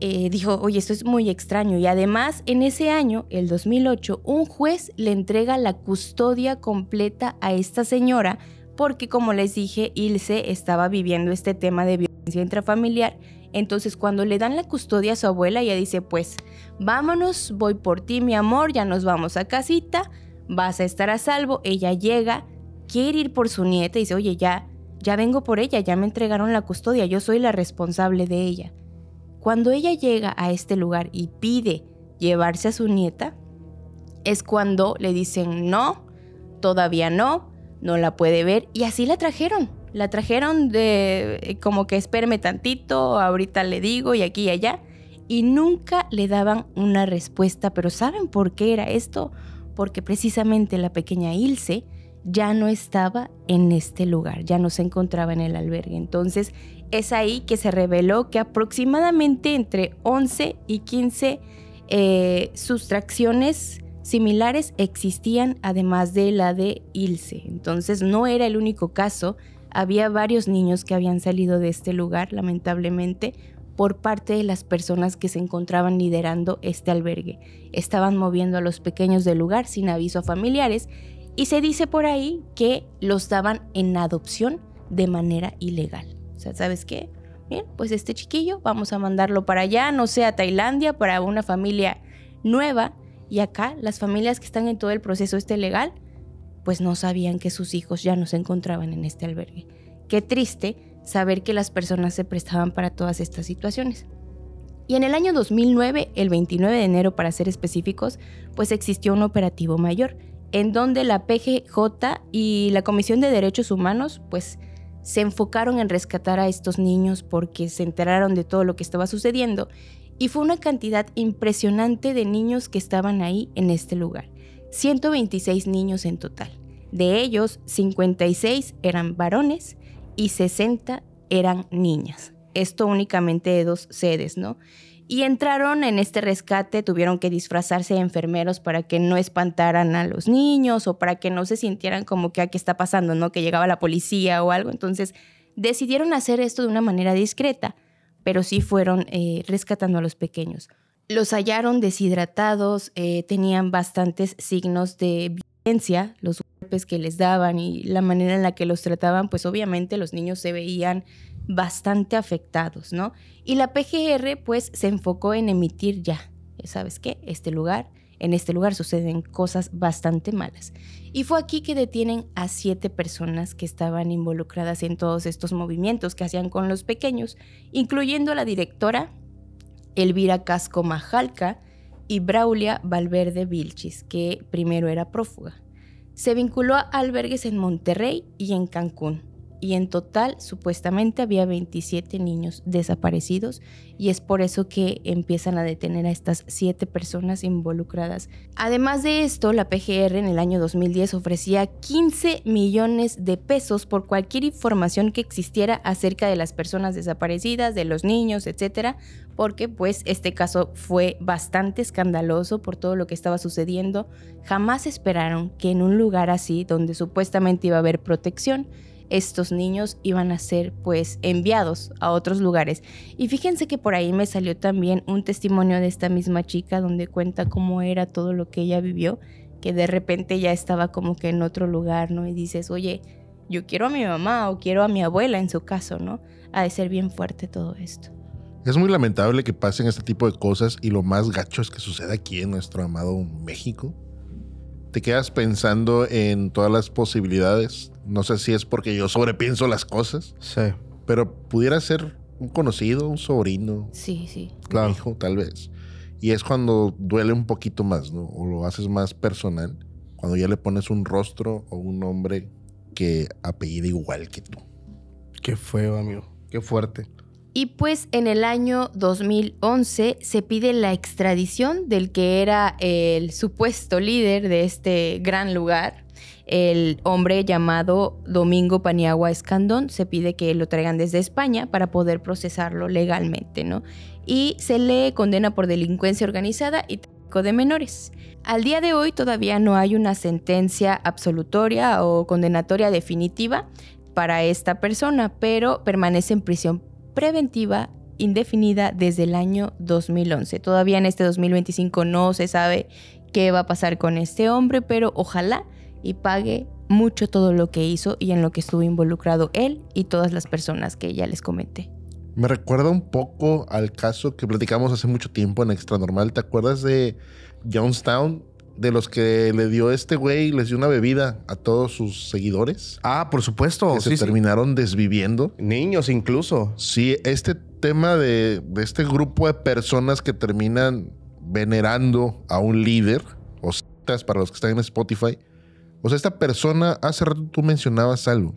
dijo, oye, esto es muy extraño. Y además, en ese año, el 2008, un juez le entrega la custodia completa a esta señora porque, como les dije, Ilse estaba viviendo este tema de violencia intrafamiliar. Entonces, cuando le dan la custodia a su abuela, ella dice, pues, vámonos, voy por ti, mi amor, ya nos vamos a casita, vas a estar a salvo. Ella llega, quiere ir por su nieta y dice, oye, ya vengo por ella, ya me entregaron la custodia, yo soy la responsable de ella. Cuando ella llega a este lugar y pide llevarse a su nieta, es cuando le dicen no, todavía no la puede ver, y así la trajeron. La trajeron de como que espéreme tantito, ahorita le digo y aquí y allá, y nunca le daban una respuesta. Pero ¿saben por qué era esto? Porque precisamente la pequeña Ilse ya no estaba en este lugar, ya no se encontraba en el albergue. Entonces es ahí que se reveló que aproximadamente entre 11 y 15 sustracciones similares existían, además de la de Ilse. Entonces no era el único caso, había varios niños que habían salido de este lugar, lamentablemente, por parte de las personas que se encontraban liderando este albergue. Estaban moviendo a los pequeños del lugar sin aviso a familiares, y se dice por ahí que los daban en adopción de manera ilegal. O sea, ¿sabes qué? Bien, pues este chiquillo vamos a mandarlo para allá, no sé, a Tailandia, para una familia nueva. Y acá las familias que están en todo el proceso legal, pues no sabían que sus hijos ya no se encontraban en este albergue. Qué triste saber que las personas se prestaban para todas estas situaciones. Y en el año 2009, el 29 de enero para ser específicos, pues existió un operativo mayor, en donde la PGJ y la Comisión de Derechos Humanos pues se enfocaron en rescatar a estos niños porque se enteraron de todo lo que estaba sucediendo, y fue una cantidad impresionante de niños que estaban ahí en este lugar. 126 niños en total. De ellos, 56 eran varones y 60 eran niñas. Esto únicamente de 2 sedes, ¿no? Y entraron en este rescate, tuvieron que disfrazarse de enfermeros para que no espantaran a los niños o para que no se sintieran como que aquí está pasando, ¿no? Que llegaba la policía o algo. Entonces decidieron hacer esto de una manera discreta, pero sí fueron rescatando a los pequeños. Los hallaron deshidratados, tenían bastantes signos de violencia, los golpes que les daban y la manera en la que los trataban, pues obviamente los niños se veían bastante afectados, ¿no? Y la PGR pues se enfocó en emitir ¿sabes qué? En este lugar suceden cosas bastante malas. Y fue aquí que detienen a 7 personas que estaban involucradas en todos estos movimientos que hacían con los pequeños, incluyendo a la directora Elvira Casco Majalca y Braulia Valverde Vilchis, que primero era prófuga. Se vinculó a albergues en Monterrey y en Cancún. Y en total, supuestamente, había 27 niños desaparecidos, y es por eso que empiezan a detener a estas 7 personas involucradas. Además de esto, la PGR en el año 2010 ofrecía 15 millones de pesos por cualquier información que existiera acerca de las personas desaparecidas, de los niños, etcétera, porque pues este caso fue bastante escandaloso por todo lo que estaba sucediendo. Jamás esperaron que en un lugar así, donde supuestamente iba a haber protección, estos niños iban a ser pues enviados a otros lugares. Y fíjense que por ahí me salió también un testimonio de esta misma chica donde cuenta cómo era todo lo que ella vivió, que de repente ya estaba como que en otro lugar, ¿no? Y dices, oye, yo quiero a mi mamá o quiero a mi abuela en su caso, ¿no? Ha de ser bien fuerte todo esto. Es muy lamentable que pasen este tipo de cosas, y lo más gacho es que suceda aquí en nuestro amado México. Te quedas pensando en todas las posibilidades. No sé si es porque yo sobrepienso las cosas. Sí. Pero pudiera ser un conocido, un sobrino. Sí. Un hijo, tal vez. Y es cuando duele un poquito más, ¿no? O lo haces más personal, cuando ya le pones un rostro o un nombre que apellida igual que tú. Qué feo, amigo. Qué fuerte. Y pues en el año 2011 se pide la extradición del que era el supuesto líder de este gran lugar, el hombre llamado Domingo Paniagua Escandón. Se pide que lo traigan desde España para poder procesarlo legalmente, ¿no? Y se le condena por delincuencia organizada y tráfico de menores. Al día de hoy todavía no hay una sentencia absolutoria o condenatoria definitiva para esta persona, pero permanece en prisión preventiva indefinida desde el año 2011. Todavía en este 2025 no se sabe qué va a pasar con este hombre, pero ojalá y pague mucho todo lo que hizo y en lo que estuvo involucrado él y todas las personas que ya les comenté. Me recuerda un poco al caso que platicamos hace mucho tiempo en Extra Normal. ¿Te acuerdas de Jonestown? De los que le dio este güey, les dio una bebida a todos sus seguidores. Ah, por supuesto. Que se terminaron desviviendo. Niños incluso. Sí, este tema de este grupo de personas que terminan venerando a un líder, o sectas para los que están en Spotify. O sea, esta persona, hace rato tú mencionabas algo,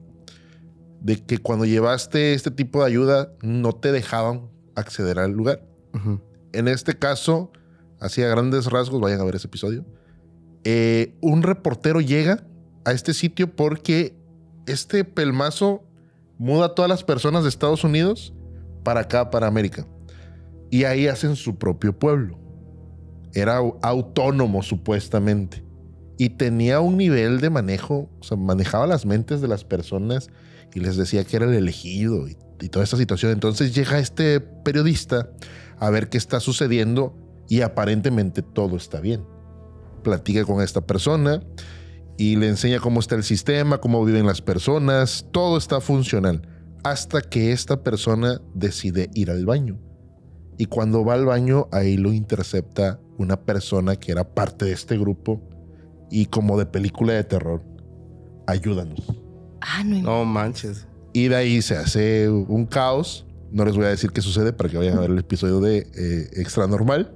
de que cuando llevaste este tipo de ayuda no te dejaban acceder al lugar. Uh-huh. En este caso, así a grandes rasgos, vayan a ver ese episodio, un reportero llega a este sitio porque este pelmazo muda a todas las personas de Estados Unidos para acá, para América. Y ahí hacen su propio pueblo. Era autónomo, supuestamente. Y tenía un nivel de manejo, o sea, manejaba las mentes de las personas y les decía que era el elegido y toda esta situación. Entonces llega este periodista a ver qué está sucediendo y aparentemente todo está bien. Platica con esta persona y le enseña cómo está el sistema, cómo viven las personas, todo está funcional. Hasta que esta persona decide ir al baño. Y cuando va al baño, ahí lo intercepta una persona que era parte de este grupo y como de película de terror. Ayúdanos. Ah, no manches. Y de ahí se hace un caos. No les voy a decir qué sucede para que vayan a ver el episodio de Extra Normal.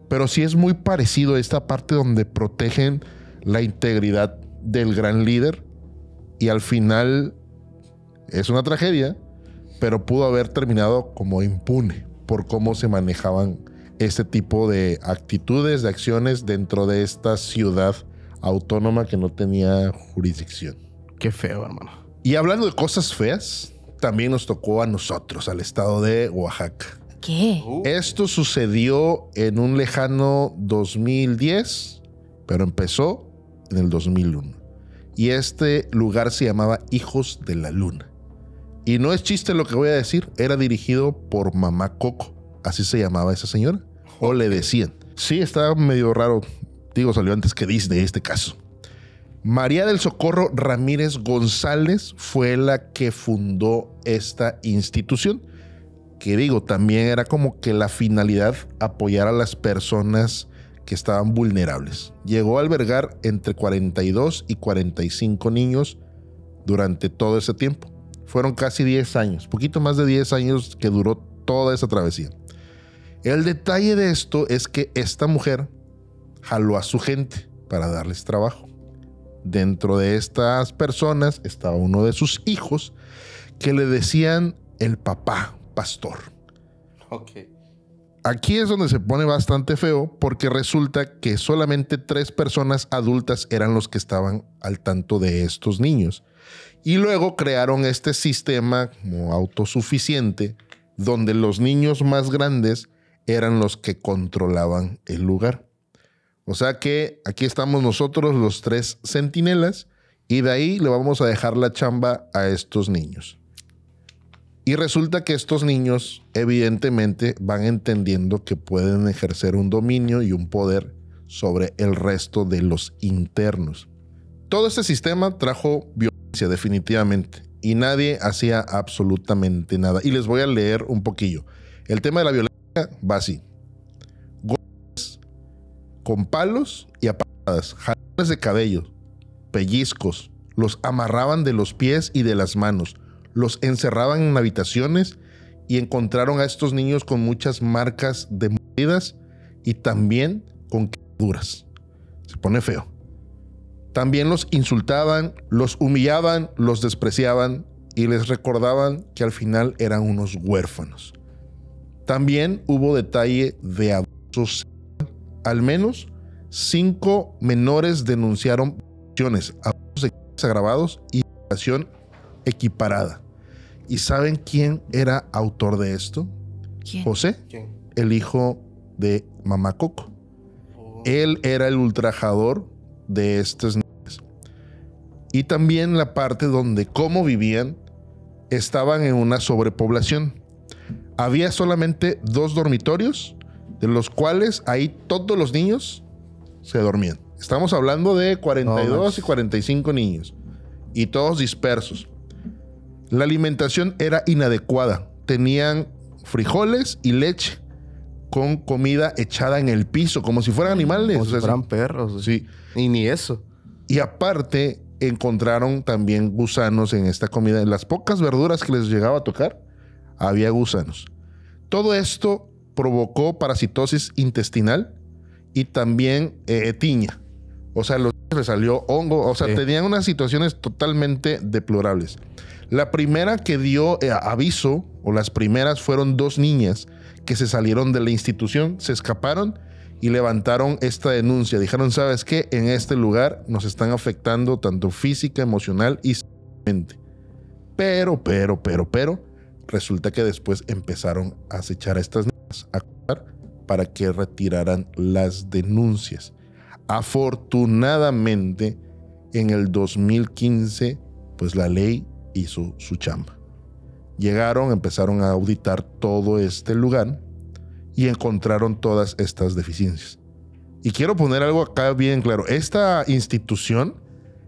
Pero sí es muy parecido a esta parte donde protegen la integridad del gran líder. Y al final es una tragedia, pero pudo haber terminado como impune por cómo se manejaban este tipo de actitudes, de acciones dentro de esta ciudad autónoma que no tenía jurisdicción. Qué feo, hermano. Y hablando de cosas feas, también nos tocó a nosotros, al estado de Oaxaca. ¿Qué? Esto sucedió en un lejano 2010, pero empezó en el 2001. Y este lugar se llamaba Hijos de la Luna. Y no es chiste lo que voy a decir, era dirigido por Mamá Coco. Así se llamaba esa señora. O le decían. Sí, estaba medio raro. Digo, salió antes que Disney este caso. María del Socorro Ramírez González fue la que fundó esta institución. Que digo, también era como que la finalidad apoyar a las personas que estaban vulnerables. Llegó a albergar entre 42 y 45 niños durante todo ese tiempo. Fueron casi 10 años, poquito más de 10 años que duró toda esa travesía. El detalle de esto es que esta mujer jaló a su gente para darles trabajo. Dentro de estas personas estaba uno de sus hijos que le decían el papá pastor. Ok. Aquí es donde se pone bastante feo porque resulta que solamente 3 personas adultas eran los que estaban al tanto de estos niños. Y luego crearon este sistema como autosuficiente donde los niños más grandes eran los que controlaban el lugar. O sea que aquí estamos nosotros los 3 centinelas y de ahí le vamos a dejar la chamba a estos niños. Y resulta que estos niños evidentemente van entendiendo que pueden ejercer un dominio y un poder sobre el resto de los internos. Todo este sistema trajo violencia definitivamente y nadie hacía absolutamente nada. Y les voy a leer un poquillo. El tema de la violencia va así. Golpes con palos y a patadas, jalones de cabello, pellizcos, los amarraban de los pies y de las manos. Los encerraban en habitaciones y encontraron a estos niños con muchas marcas de mordidas y también con quemaduras. Se pone feo. También los insultaban, los humillaban, los despreciaban y les recordaban que al final eran unos huérfanos. También hubo detalle de abusos. Al menos 5 menores denunciaron violaciones, abusos sexuales agravados y violación equiparada. ¿Y saben quién era autor de esto? ¿Quién? José, ¿Quién? el hijo de Mamá Coco. Él era el ultrajador de estas niñas. Y también la parte donde cómo vivían, estaban en una sobrepoblación. Había solamente 2 dormitorios, de los cuales ahí todos los niños se dormían. Estamos hablando de 42 y 45 niños, y todos dispersos. La alimentación era inadecuada. Tenían frijoles y leche con comida echada en el piso, como si fueran animales. Como si fueran perros. Sí. Y ni eso. Y aparte, encontraron también gusanos en esta comida. En las pocas verduras que les llegaba a tocar, había gusanos. Todo esto provocó parasitosis intestinal y también tiña. O sea, los les salió hongo. O sea, Sí. tenían unas situaciones totalmente deplorables. La primera que dio aviso, o las primeras, fueron 2 niñas que se salieron de la institución, se escaparon y levantaron esta denuncia. Dijeron, ¿sabes qué? En este lugar nos están afectando tanto física, emocional y psicológicamente. Pero, resulta que después empezaron a acechar a estas niñas, a acusar para que retiraran las denuncias. Afortunadamente, en el 2015, pues la ley hizo su chamba. Llegaron, empezaron a auditar todo este lugar y encontraron todas estas deficiencias. Y quiero poner algo acá bien claro. Esta institución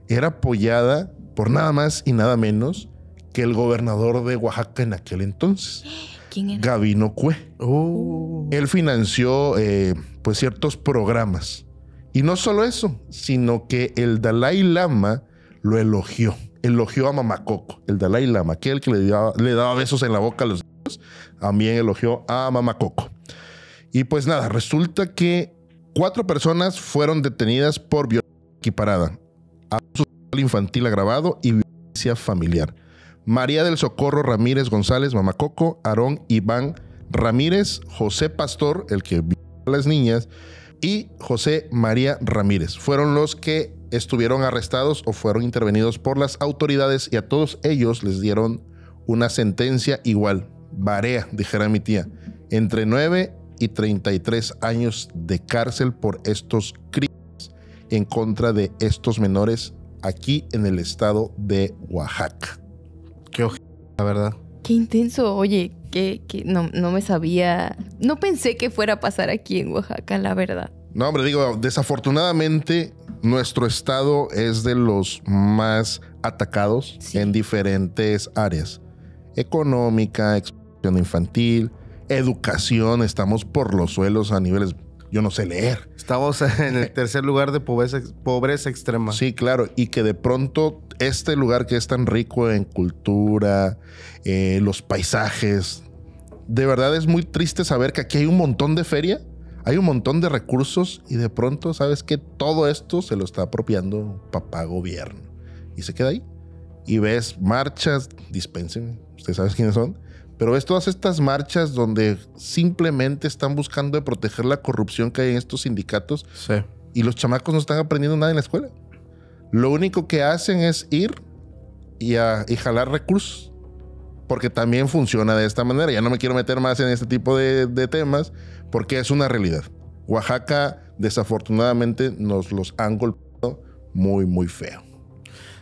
era apoyada por nada más y nada menos que el gobernador de Oaxaca en aquel entonces, ¿Quién era? Gabino Cue. Él financió pues ciertos programas. Y no solo eso, sino que el Dalai Lama lo elogió. Elogió a Mamá Coco. El Dalai Lama, aquel que le daba besos en la boca a los niños, también elogió a Mamá Coco. Y pues nada, resulta que 4 personas fueron detenidas por violencia equiparada, abuso sexual infantil agravado y violencia familiar. María del Socorro Ramírez González, Mamá Coco, Aarón Iván Ramírez, José Pastor, el que violó a las niñas, y José María Ramírez fueron los que estuvieron arrestados o fueron intervenidos por las autoridades, y a todos ellos les dieron una sentencia igual, barea, dijera mi tía, entre 9 y 33 años de cárcel por estos crímenes en contra de estos menores aquí en el estado de Oaxaca. Qué la verdad. Qué intenso. Oye, no me sabía. No pensé que fuera a pasar aquí en Oaxaca, la verdad. No, hombre, digo, desafortunadamente nuestro estado es de los más atacados en diferentes áreas. Económica, explotación infantil, educación. Estamos por los suelos a niveles, yo no sé leer. Estamos en el tercer lugar de pobreza extrema. Sí, claro. Y que de pronto este lugar que es tan rico en cultura, los paisajes, de verdad es muy triste saber que aquí hay un montón de feria, hay un montón de recursos y de pronto sabes que todo esto se lo está apropiando papá gobierno. Y se queda ahí. Y ves marchas, dispensen, usted sabe quiénes son, pero ves todas estas marchas donde simplemente están buscando de proteger la corrupción que hay en estos sindicatos. Sí. Y los chamacos no están aprendiendo nada en la escuela. Lo único que hacen es ir y jalar recursos. Porque también funciona de esta manera. Ya no me quiero meter más en este tipo de temas porque es una realidad. Oaxaca, desafortunadamente, nos los han golpeado muy, muy feo.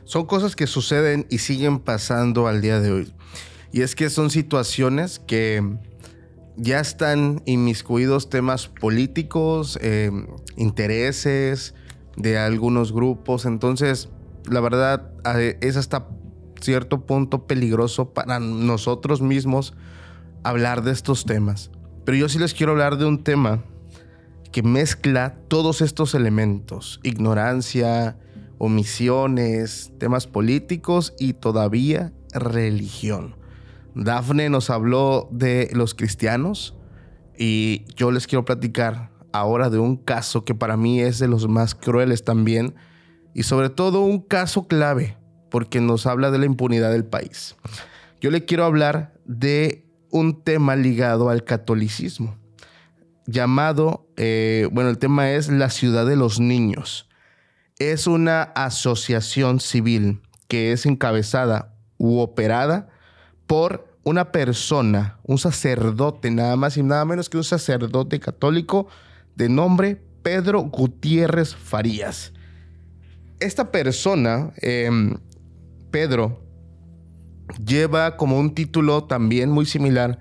Son cosas que suceden y siguen pasando al día de hoy. Y es que son situaciones que ya están inmiscuidos temas políticos, intereses de algunos grupos. Entonces, la verdad, es hasta cierto punto peligroso para nosotros mismos hablar de estos temas. Pero yo sí les quiero hablar de un tema que mezcla todos estos elementos: ignorancia, omisiones, temas políticos y todavía religión. Dafne nos habló de los cristianos y yo les quiero platicar ahora de un caso que para mí es de los más crueles también, y sobre todo un caso clave, porque nos habla de la impunidad del país. Yo le quiero hablar de un tema ligado al catolicismo, llamado, el tema es la Ciudad de los Niños. Es una asociación civil que es encabezada u operada por una persona, un sacerdote, nada más y nada menos que un sacerdote católico de nombre Pedro Gutiérrez Farías. Esta persona, Pedro, lleva como un título también muy similar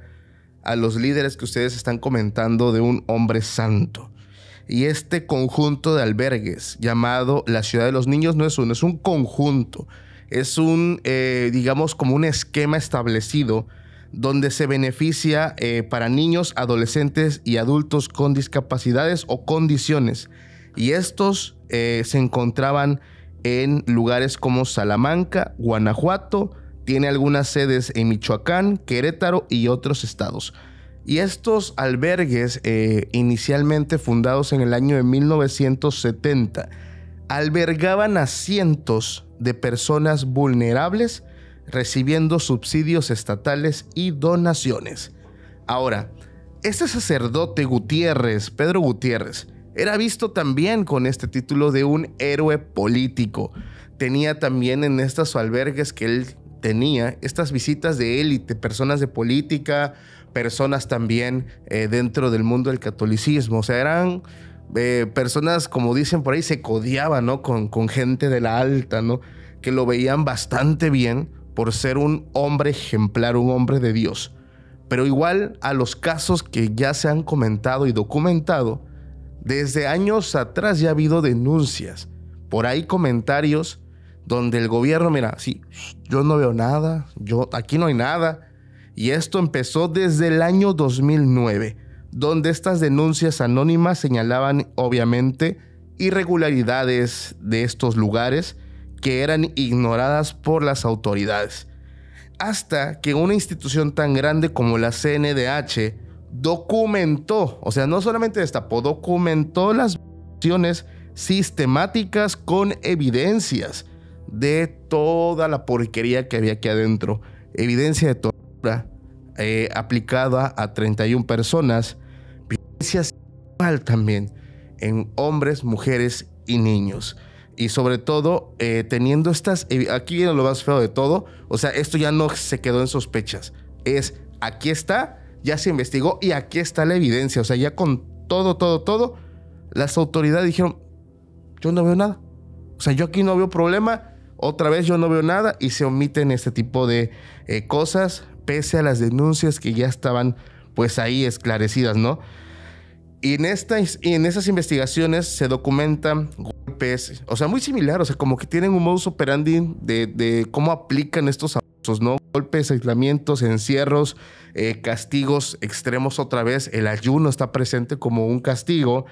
a los líderes que ustedes están comentando de un hombre santo. Y este conjunto de albergues llamado la Ciudad de los Niños no es uno, es un conjunto. Es un, digamos, como un esquema establecido donde se beneficia para niños, adolescentes y adultos con discapacidades o condiciones. Y estos se encontraban en lugares como Salamanca, Guanajuato, tiene algunas sedes en Michoacán, Querétaro y otros estados. Y estos albergues, inicialmente fundados en el año de 1970, albergaban a cientos de personas vulnerables recibiendo subsidios estatales y donaciones. Ahora, este sacerdote Gutiérrez, Pedro Gutiérrez, era visto también con este título de un héroe político. Tenía también en estos albergues que él tenía estas visitas de élite, personas de política, personas también dentro del mundo del catolicismo. O sea, eran personas, como dicen por ahí, se codeaban, ¿no? con gente de la alta, ¿no? Que lo veían bastante bien por ser un hombre ejemplar, un hombre de Dios. Pero igual a los casos que ya se han comentado y documentado, desde años atrás ya ha habido denuncias. Por ahí comentarios donde el gobierno, mira, sí, yo no veo nada, aquí no hay nada. Y esto empezó desde el año 2009, donde estas denuncias anónimas señalaban, obviamente, irregularidades de estos lugares que eran ignoradas por las autoridades. Hasta que una institución tan grande como la CNDH documentó, o sea, no solamente destapó, documentó las violaciones sistemáticas con evidencias de toda la porquería que había aquí adentro. Evidencia de tortura aplicada a 31 personas, violencia sexual también en hombres, mujeres y niños. Y sobre todo, teniendo estas... Aquí viene lo más feo de todo. O sea, esto ya no se quedó en sospechas. Aquí está, ya se investigó y aquí está la evidencia. O sea, ya con todo, las autoridades dijeron, yo no veo nada. O sea, yo aquí no veo problema. Otra vez yo no veo nada y se omiten este tipo de cosas, pese a las denuncias que ya estaban pues ahí esclarecidas, ¿no? Y en esas investigaciones se documentan golpes, o sea, muy similar, o sea, como que tienen un modus operandi de cómo aplican estos abusos, ¿no? Golpes, aislamientos, encierros, castigos extremos otra vez. El ayuno está presente como un castigo.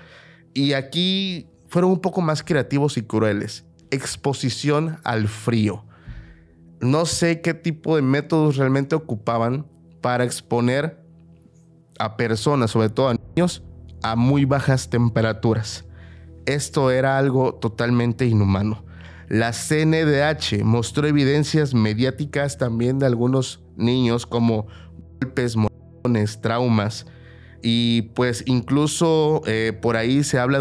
Y aquí fueron un poco más creativos y crueles. Exposición al frío. No sé qué tipo de métodos realmente ocupaban para exponer a personas, sobre todo a niños, a muy bajas temperaturas. Esto era algo totalmente inhumano. La CNDH mostró evidencias mediáticas también de algunos niños como golpes, moretones, traumas. Y pues incluso por ahí se habla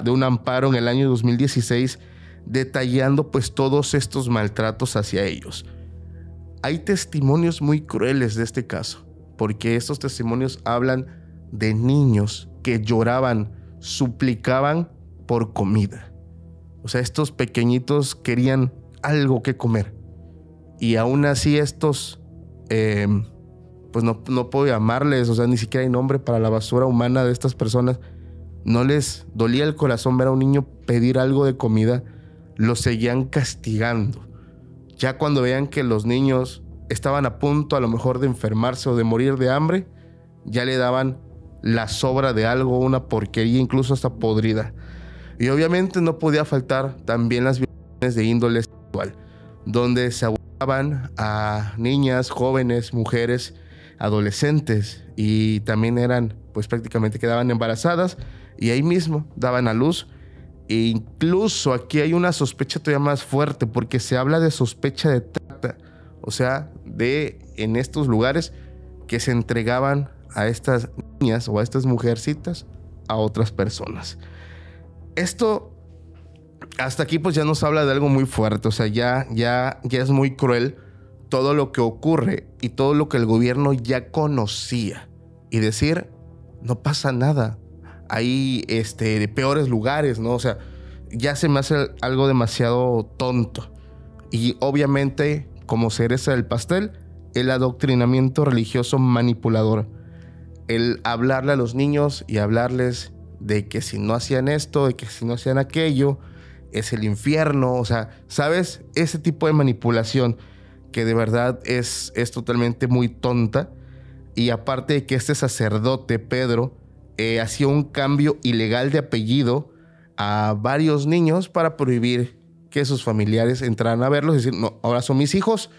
de un amparo en el año 2016 detallando pues todos estos maltratos hacia ellos. Hay testimonios muy crueles de este caso, porque estos testimonios hablan de niños que lloraban, suplicaban por comida. O sea, estos pequeñitos querían algo que comer. Y aún así estos, pues no puedo llamarles, o sea, ni siquiera hay nombre para la basura humana de estas personas. No les dolía el corazón ver a un niño pedir algo de comida. Los seguían castigando. Ya cuando veían que los niños estaban a punto a lo mejor de enfermarse o de morir de hambre, ya le daban la sobra de algo, una porquería, incluso hasta podrida. Y obviamente no podía faltar también las violaciones de índole sexual, donde se abusaban a niñas, jóvenes, mujeres, adolescentes y también eran, pues prácticamente quedaban embarazadas y ahí mismo daban a luz. E incluso aquí hay una sospecha todavía más fuerte porque se habla de sospecha de trata, o sea, de en estos lugares que se entregaban a estas niñas o a estas mujercitas a otras personas. Esto hasta aquí pues ya nos habla de algo muy fuerte, o sea, ya es muy cruel todo lo que ocurre y todo lo que el gobierno ya conocía y decir, no pasa nada, hay peores lugares, ¿no? O sea, ya se me hace algo demasiado tonto. Y obviamente, como cereza del pastel, el adoctrinamiento religioso manipulador. El hablarle a los niños y hablarles de que si no hacían esto, de que si no hacían aquello, es el infierno. O sea, ¿sabes? Ese tipo de manipulación que de verdad es totalmente muy tonta. Y aparte de que este sacerdote, Pedro, hacía un cambio ilegal de apellido a varios niños para prohibir que sus familiares entraran a verlos. Es decir, no, ahora son mis hijos,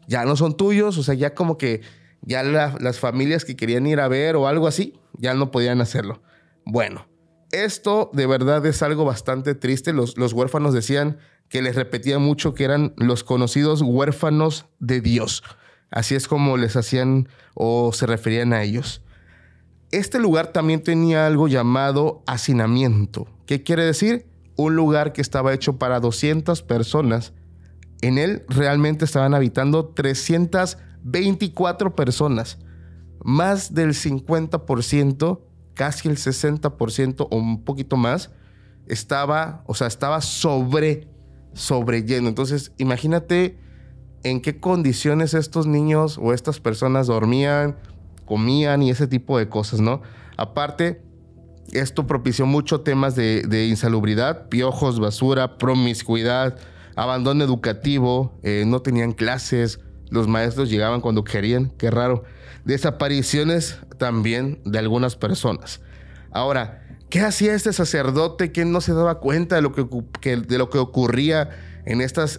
ya no son tuyos. O sea, ya como que ya las familias que querían ir a ver o algo así, ya no podían hacerlo. Bueno, esto de verdad es algo bastante triste. Los huérfanos decían que les repetían mucho que eran los conocidos huérfanos de Dios. Así es como les hacían o se referían a ellos. Este lugar también tenía algo llamado hacinamiento. ¿Qué quiere decir? Un lugar que estaba hecho para 200 personas. En él realmente estaban habitando 324 personas. Más del 50%, casi el 60% o un poquito más, estaba sobre lleno. Entonces, imagínate en qué condiciones estos niños o estas personas dormían, comían y ese tipo de cosas, ¿no? Aparte, esto propició mucho temas de insalubridad, piojos, basura, promiscuidad, abandono educativo, no tenían clases, los maestros llegaban cuando querían, qué raro. Desapariciones también de algunas personas. Ahora, ¿qué hacía este sacerdote que no se daba cuenta de lo que ocurría en estas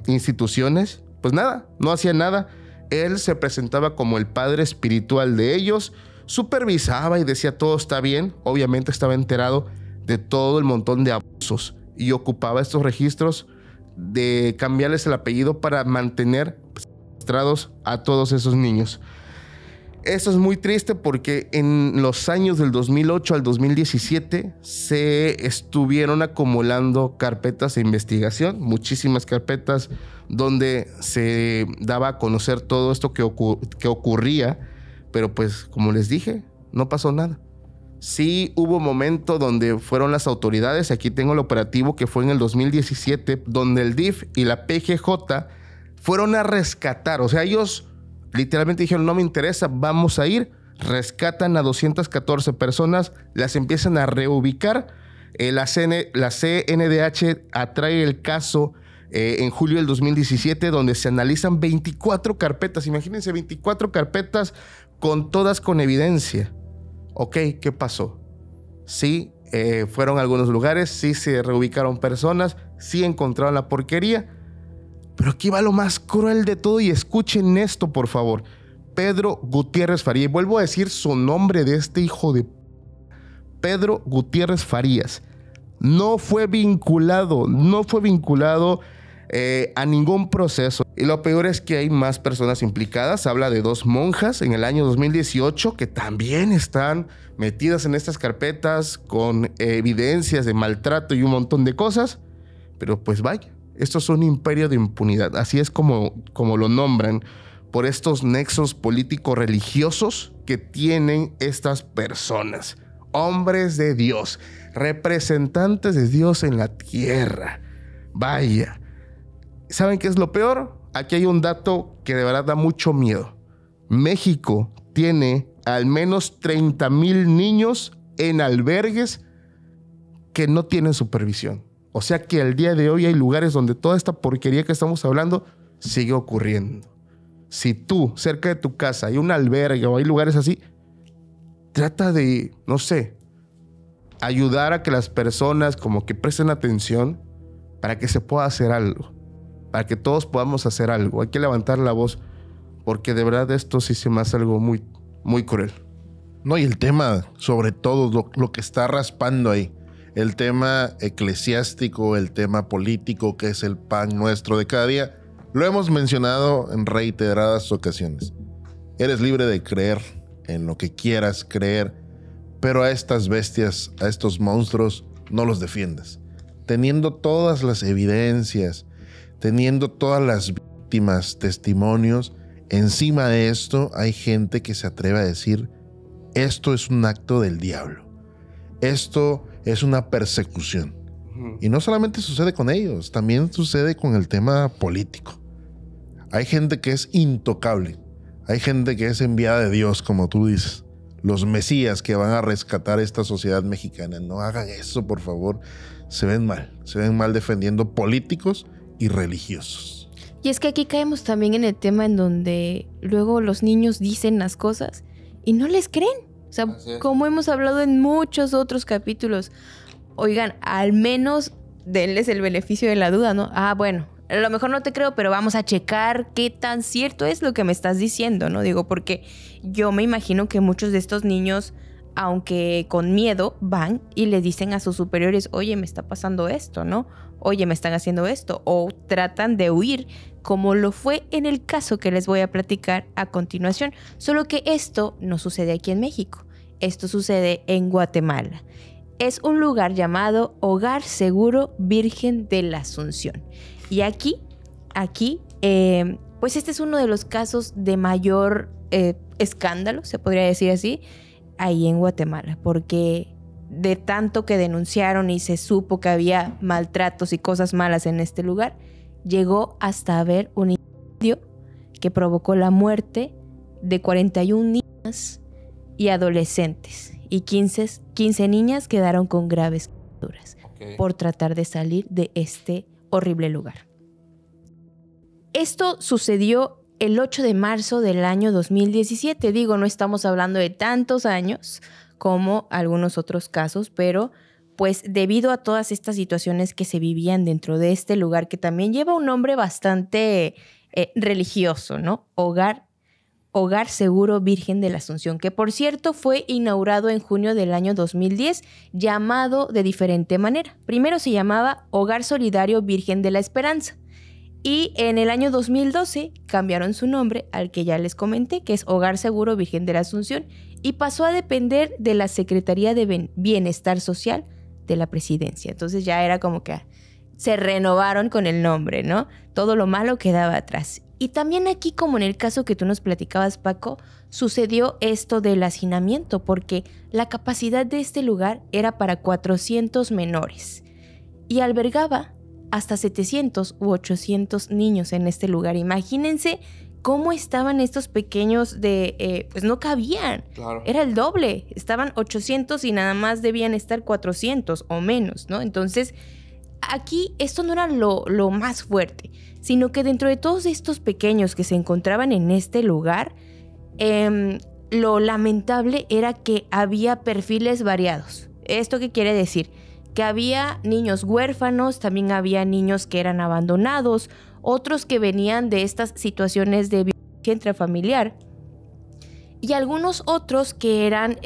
instituciones? Pues nada, no hacía nada. Él se presentaba como el padre espiritual de ellos, supervisaba y decía todo está bien. Obviamente estaba enterado de todo el montón de abusos y ocupaba estos registros de cambiarles el apellido para mantener registrados a todos esos niños. Esto es muy triste porque en los años del 2008 al 2017 se estuvieron acumulando carpetas de investigación, muchísimas carpetas donde se daba a conocer todo esto que ocurría, pero pues como les dije, no pasó nada. Sí hubo un momento donde fueron las autoridades, aquí tengo el operativo que fue en el 2017, donde el DIF y la PGJ fueron a rescatar, o sea, ellos literalmente dijeron, no me interesa, vamos a ir. Rescatan a 214 personas, las empiezan a reubicar. La CNDH atrae el caso en julio del 2017, donde se analizan 24 carpetas. Imagínense, 24 carpetas todas con evidencia. Ok, ¿qué pasó? Sí, fueron a algunos lugares, sí se reubicaron personas, sí encontraron la porquería. Pero aquí va lo más cruel de todo y escuchen esto, por favor. Pedro Gutiérrez Farías. Y vuelvo a decir su nombre de este hijo de... Pedro Gutiérrez Farías. No fue vinculado a ningún proceso. Y lo peor es que hay más personas implicadas. Habla de 2 monjas en el año 2018 que también están metidas en estas carpetas con evidencias de maltrato y un montón de cosas. Pero pues vaya. Esto es un imperio de impunidad, así es como lo nombran, por estos nexos político-religiosos que tienen estas personas. Hombres de Dios, representantes de Dios en la tierra. Vaya. ¿Saben qué es lo peor? Aquí hay un dato que de verdad da mucho miedo. México tiene al menos 30,000 niños en albergues que no tienen supervisión. O sea que al día de hoy hay lugares donde toda esta porquería que estamos hablando sigue ocurriendo. Si tú, cerca de tu casa, hay un albergue o hay lugares así, trata de, no sé, ayudar a que las personas como que presten atención para que se pueda hacer algo. Para que todos podamos hacer algo. Hay que levantar la voz porque de verdad esto sí se me hace algo muy, muy cruel. No, y el tema, sobre todo, lo que está raspando ahí, el tema eclesiástico, el tema político, que es el pan nuestro de cada día, lo hemos mencionado en reiteradas ocasiones. Eres libre de creer en lo que quieras creer, pero a estas bestias, a estos monstruos, no los defiendas. Teniendo todas las evidencias, teniendo todas las víctimas, testimonios, encima de esto hay gente que se atreve a decir: esto es un acto del diablo. Esto es una persecución. Y no solamente sucede con ellos, también sucede con el tema político. Hay gente que es intocable. Hay gente que es enviada de Dios, como tú dices. Los mesías que van a rescatar esta sociedad mexicana. No hagan eso, por favor. Se ven mal defendiendo políticos y religiosos. Y es que aquí caemos también en el tema en donde luego los niños dicen las cosas y no les creen. O sea, como hemos hablado en muchos otros capítulos, oigan, al menos denles el beneficio de la duda, ¿no? Ah, bueno, a lo mejor no te creo, pero vamos a checar qué tan cierto es lo que me estás diciendo, ¿no? Digo, porque yo me imagino que muchos de estos niños, aunque con miedo, van y le dicen a sus superiores: oye, me está pasando esto, ¿no? Oye, me están haciendo esto. O tratan de huir, como lo fue en el caso que les voy a platicar a continuación. Solo que esto no sucede aquí en México. Esto sucede en Guatemala. Es un lugar llamado Hogar Seguro Virgen de la Asunción. Y aquí, pues este es uno de los casos de mayor escándalo, se podría decir así, ahí en Guatemala, porque de tanto que denunciaron y se supo que había maltratos y cosas malas en este lugar, llegó hasta haber un incendio que provocó la muerte de 41 niñas y adolescentes, y 15 niñas quedaron con graves quemaduras por tratar de salir de este horrible lugar. Esto sucedió el 8 de marzo del año 2017. Digo, no estamos hablando de tantos años como algunos otros casos, pero pues debido a todas estas situaciones que se vivían dentro de este lugar, que también lleva un nombre bastante religioso, ¿no? Hogar Seguro Virgen de la Asunción, que por cierto fue inaugurado en junio del año 2010, llamado de diferente manera. Primero se llamaba Hogar Solidario Virgen de la Esperanza, y en el año 2012 cambiaron su nombre al que ya les comenté, que es Hogar Seguro Virgen de la Asunción, y pasó a depender de la Secretaría de Bienestar Social de la Presidencia. Entonces ya era como que se renovaron con el nombre, ¿no? Todo lo malo quedaba atrás. Y también aquí, como en el caso que tú nos platicabas, Paco, sucedió esto del hacinamiento, porque la capacidad de este lugar era para 400 menores y albergaba hasta 700 u 800 niños en este lugar. Imagínense cómo estaban estos pequeños pues no cabían. Claro. Era el doble. Estaban 800 y nada más debían estar 400 o menos, ¿no? Entonces, aquí esto no era lo más fuerte, sino que dentro de todos estos pequeños que se encontraban en este lugar, lo lamentable era que había perfiles variados. ¿Esto qué quiere decir? Que había niños huérfanos, también había niños que eran abandonados, otros que venían de estas situaciones de violencia intrafamiliar, y algunos otros que eran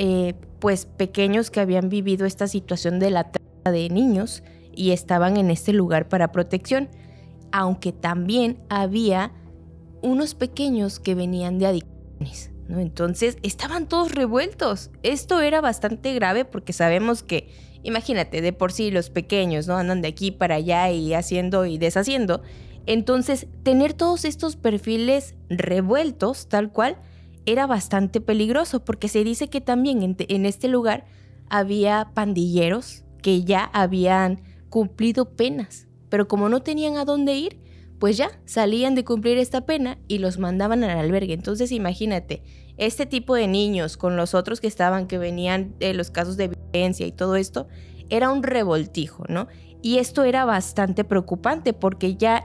pues pequeños que habían vivido esta situación de la trata de niños y estaban en este lugar para protección, aunque también había unos pequeños que venían de adicciones, ¿no? Entonces estaban todos revueltos. Esto era bastante grave porque sabemos que, imagínate, de por sí los pequeños, ¿no? Andan de aquí para allá y haciendo y deshaciendo. Entonces, tener todos estos perfiles revueltos, tal cual, era bastante peligroso, porque se dice que también en este lugar había pandilleros que ya habían cumplido penas, pero como no tenían a dónde ir, pues ya salían de cumplir esta pena y los mandaban al albergue. Entonces, imagínate, este tipo de niños con los otros que venían de los casos de violencia y todo esto, era un revoltijo, ¿no? Y esto era bastante preocupante porque ya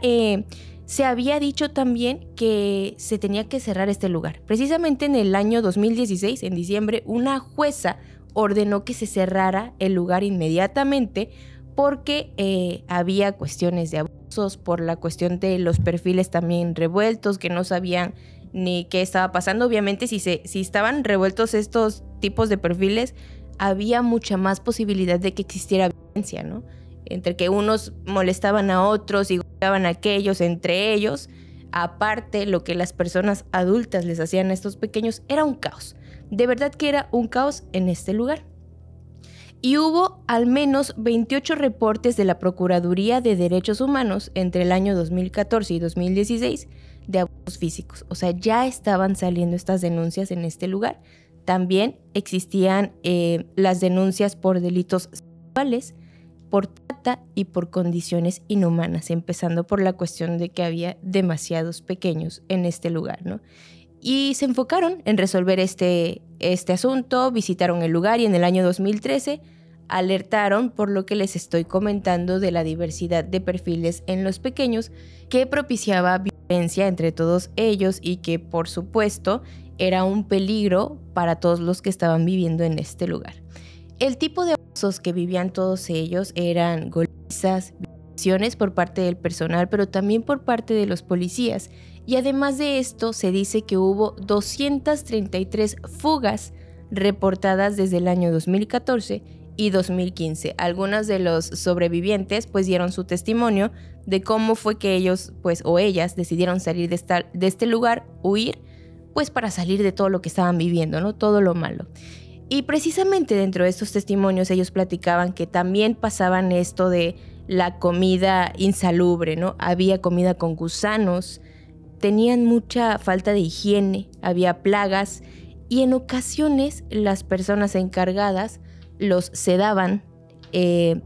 se había dicho también que se tenía que cerrar este lugar. Precisamente en el año 2016, en diciembre, una jueza ordenó que se cerrara el lugar inmediatamente porque había cuestiones de abusos, por la cuestión de los perfiles también revueltos, que no sabían ni qué estaba pasando. Obviamente, si estaban revueltos estos tipos de perfiles, había mucha más posibilidad de que existiera violencia, ¿no? Entre que unos molestaban a otros y golpeaban a aquellos entre ellos. Aparte, lo que las personas adultas les hacían a estos pequeños era un caos. De verdad que era un caos en este lugar. Y hubo al menos 28 reportes de la Procuraduría de Derechos Humanos entre el año 2014 y 2016 de abusos físicos. O sea, ya estaban saliendo estas denuncias en este lugar. También existían las denuncias por delitos sexuales, por trata y por condiciones inhumanas, empezando por la cuestión de que había demasiados pequeños en este lugar, ¿no? Y se enfocaron en resolver este asunto, visitaron el lugar y en el año 2013 alertaron por lo que les estoy comentando de la diversidad de perfiles en los pequeños que propiciaba violencia entre todos ellos y que, por supuesto, era un peligro para todos los que estaban viviendo en este lugar. El tipo de abusos que vivían todos ellos eran golpizas, violaciones por parte del personal, pero también por parte de los policías. Y además de esto, se dice que hubo 233 fugas reportadas desde el año 2014 y 2015. Algunas de los sobrevivientes pues dieron su testimonio de cómo fue que ellos pues o ellas decidieron salir de este lugar, huir, pues para salir de todo lo que estaban viviendo, ¿no? Todo lo malo. Y precisamente dentro de estos testimonios ellos platicaban que también pasaban esto de la comida insalubre, ¿no? Había comida con gusanos, tenían mucha falta de higiene, había plagas y en ocasiones las personas encargadas los sedaban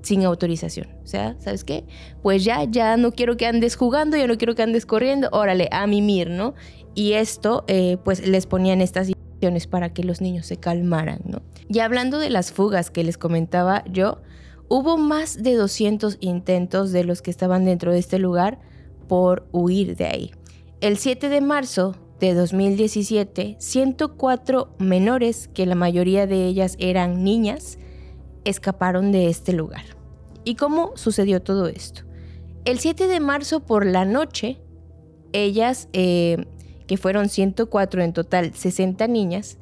sin autorización. O sea, ¿sabes qué? Pues ya no quiero que andes jugando, ya no quiero que andes corriendo, órale, a mimir, ¿no? Y esto pues les ponían estas situaciones para que los niños se calmaran, ¿no? Y hablando de las fugas que les comentaba yo, hubo más de 200 intentos de los que estaban dentro de este lugar por huir de ahí. El 7 de marzo de 2017, 104 menores, que la mayoría de ellas eran niñas, escaparon de este lugar. ¿Y cómo sucedió todo esto? El 7 de marzo por la noche, ellas, que fueron 104 en total, 60 niñas,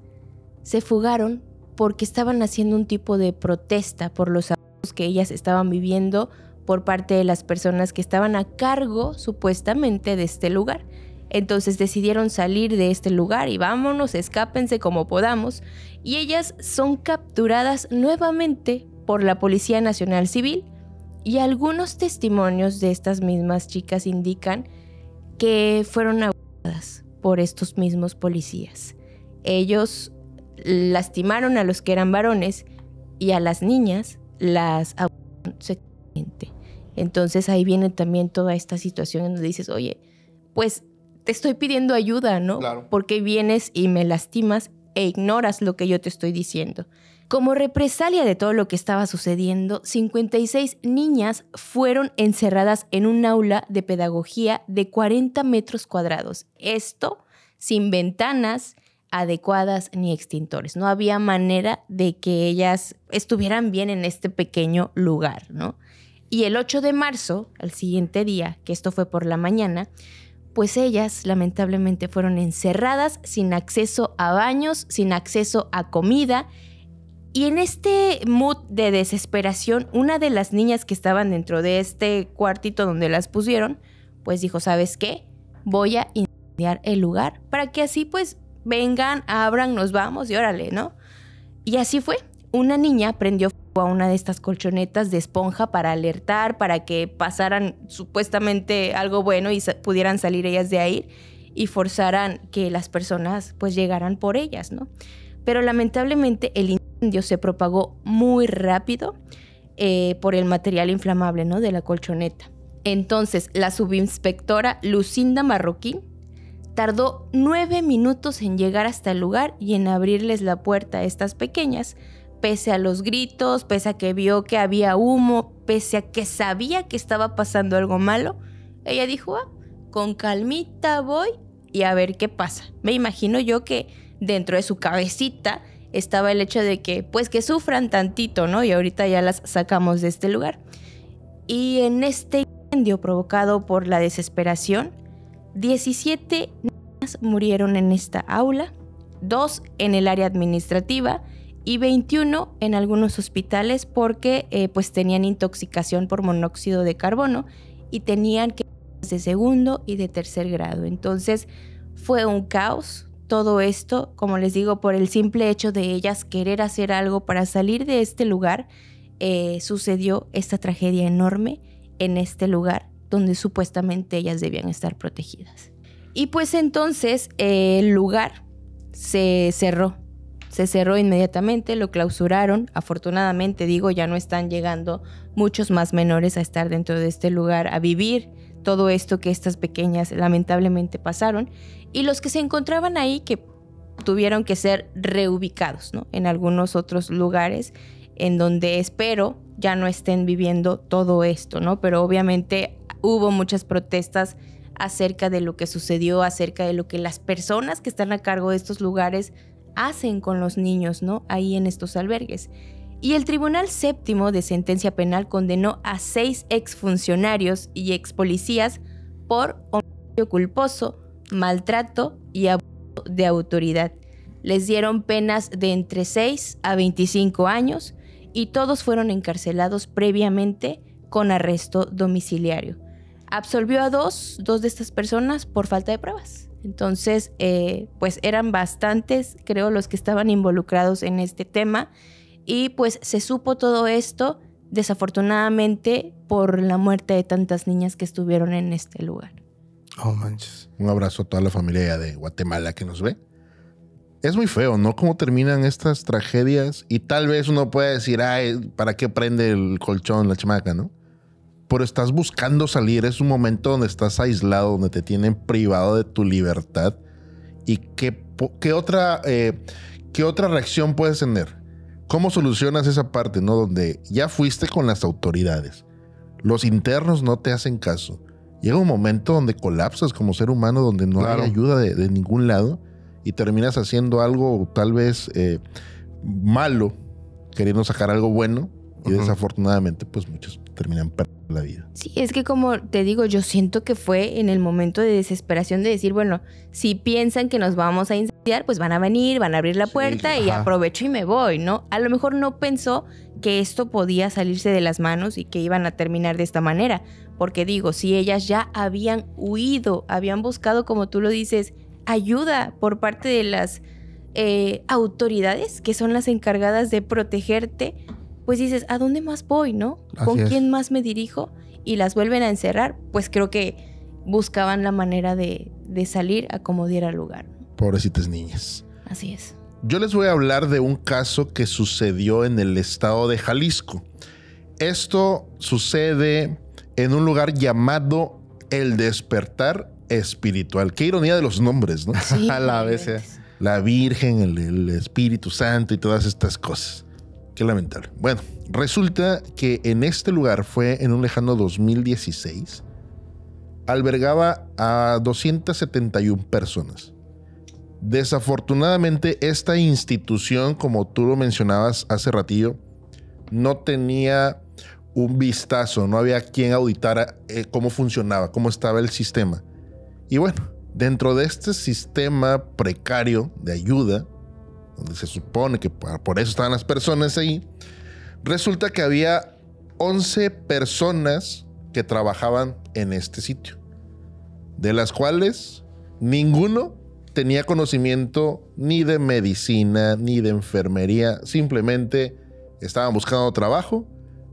se fugaron porque estaban haciendo un tipo de protesta por los abusos que ellas estaban viviendo por parte de las personas que estaban a cargo, supuestamente, de este lugar. Entonces decidieron salir de este lugar y vámonos, escápense como podamos. Y ellas son capturadas nuevamente por la Policía Nacional Civil. Y algunos testimonios de estas mismas chicas indican que fueron abusadas por estos mismos policías. Ellos lastimaron a los que eran varones y a las niñas las abusaron sexualmente. Entonces ahí viene también toda esta situación en donde dices, oye, pues te estoy pidiendo ayuda, ¿no? Claro. Porque vienes y me lastimas e ignoras lo que yo te estoy diciendo. Como represalia de todo lo que estaba sucediendo, 56 niñas fueron encerradas en un aula de pedagogía de 40 metros cuadrados. Esto sin ventanas adecuadas ni extintores. No había manera de que ellas estuvieran bien en este pequeño lugar, ¿no? Y el 8 de marzo, al siguiente día, que esto fue por la mañana, pues ellas lamentablemente fueron encerradas sin acceso a baños, sin acceso a comida. Y en este mood de desesperación, una de las niñas que estaban dentro de este cuartito donde las pusieron, pues dijo, ¿sabes qué? Voy a incendiar el lugar para que así pues vengan, abran, nos vamos y órale, ¿no? Y así fue. Una niña prendió fuego a una de estas colchonetas de esponja para alertar, para que pasaran supuestamente algo bueno y pudieran salir ellas de ahí y forzaran que las personas pues llegaran por ellas, ¿no? Pero lamentablemente el incendio se propagó muy rápido por el material inflamable, ¿no? De la colchoneta. Entonces la subinspectora Lucinda Marroquín tardó 9 minutos en llegar hasta el lugar y en abrirles la puerta a estas pequeñas, pese a los gritos, pese a que vio que había humo, pese a que sabía que estaba pasando algo malo. Ella dijo, con calmita voy y a ver qué pasa. Me imagino yo que dentro de su cabecita estaba el hecho de que, pues que sufran tantito, ¿no? Y ahorita ya las sacamos de este lugar. Y en este incendio provocado por la desesperación, 17 niñas murieron en esta aula, 2 en el área administrativa y 21 en algunos hospitales porque pues tenían intoxicación por monóxido de carbono y tenían que de segundo y de tercer grado. Entonces fue un caos todo esto, como les digo, por el simple hecho de ellas querer hacer algo para salir de este lugar. Sucedió esta tragedia enorme en este lugar donde supuestamente ellas debían estar protegidas. Y pues entonces el lugar se cerró inmediatamente, lo clausuraron. Afortunadamente, digo, ya no están llegando muchos más menores a estar dentro de este lugar, a vivir todo esto que estas pequeñas lamentablemente pasaron. Y los que se encontraban ahí, que tuvieron que ser reubicados, ¿no?, en algunos otros lugares en donde espero ya no estén viviendo todo esto, ¿no? Pero obviamente hubo muchas protestas acerca de lo que sucedió, acerca de lo que las personas que están a cargo de estos lugares hacen con los niños, ¿no?, ahí en estos albergues. Y el Tribunal Séptimo de Sentencia Penal condenó a 6 exfuncionarios y expolicías por homicidio culposo, maltrato y abuso de autoridad. Les dieron penas de entre 6 a 25 años y todos fueron encarcelados previamente con arresto domiciliario. Absolvió a dos de estas personas por falta de pruebas. Entonces, pues eran bastantes, creo, los que estaban involucrados en este tema. Y pues se supo todo esto, desafortunadamente, por la muerte de tantas niñas que estuvieron en este lugar. Oh, manches. Un abrazo a toda la familia de Guatemala que nos ve. Es muy feo, ¿no? Cómo terminan estas tragedias. Y tal vez uno puede decir, ay, ¿para qué prende el colchón la chamaca, no? Pero estás buscando salir. Es un momento donde estás aislado, donde te tienen privado de tu libertad. ¿Y qué otra reacción puedes tener? ¿Cómo solucionas esa parte, no? Donde ya fuiste con las autoridades. Los internos no te hacen caso. Llega un momento donde colapsas como ser humano, donde no hay ayuda de ningún lado y terminas haciendo algo tal vez malo, queriendo sacar algo bueno y desafortunadamente pues muchos terminan perdiendo la vida. Sí, es que como te digo, yo siento que fue en el momento de desesperación de decir, bueno, si piensan que nos vamos a incendiar, pues van a venir, van a abrir la puerta y aprovecho y me voy, ¿no? A lo mejor no pensó que esto podía salirse de las manos y que iban a terminar de esta manera. Porque digo, si ellas ya habían huido, habían buscado, como tú lo dices, ayuda por parte de las autoridades que son las encargadas de protegerte, pues dices, ¿a dónde más voy, no? ¿Con quién más me dirijo? Y las vuelven a encerrar, pues creo que buscaban la manera de salir a como diera lugar. Pobrecitas niñas. Así es. Yo les voy a hablar de un caso que sucedió en el estado de Jalisco. Esto sucede en un lugar llamado El Despertar Espiritual. Qué ironía de los nombres, ¿no? Sí, a la vez, la Virgen, el Espíritu Santo y todas estas cosas. Qué lamentable. Bueno, resulta que en este lugar fue en un lejano 2016. Albergaba a 271 personas. Desafortunadamente, esta institución, como tú lo mencionabas hace ratillo, no tenía un vistazo, no había quien auditara cómo funcionaba, cómo estaba el sistema. Y bueno, dentro de este sistema precario de ayuda, donde se supone que por eso estaban las personas ahí, resulta que había 11 personas que trabajaban en este sitio, de las cuales ninguno tenía conocimiento ni de medicina ni de enfermería, simplemente estaban buscando trabajo,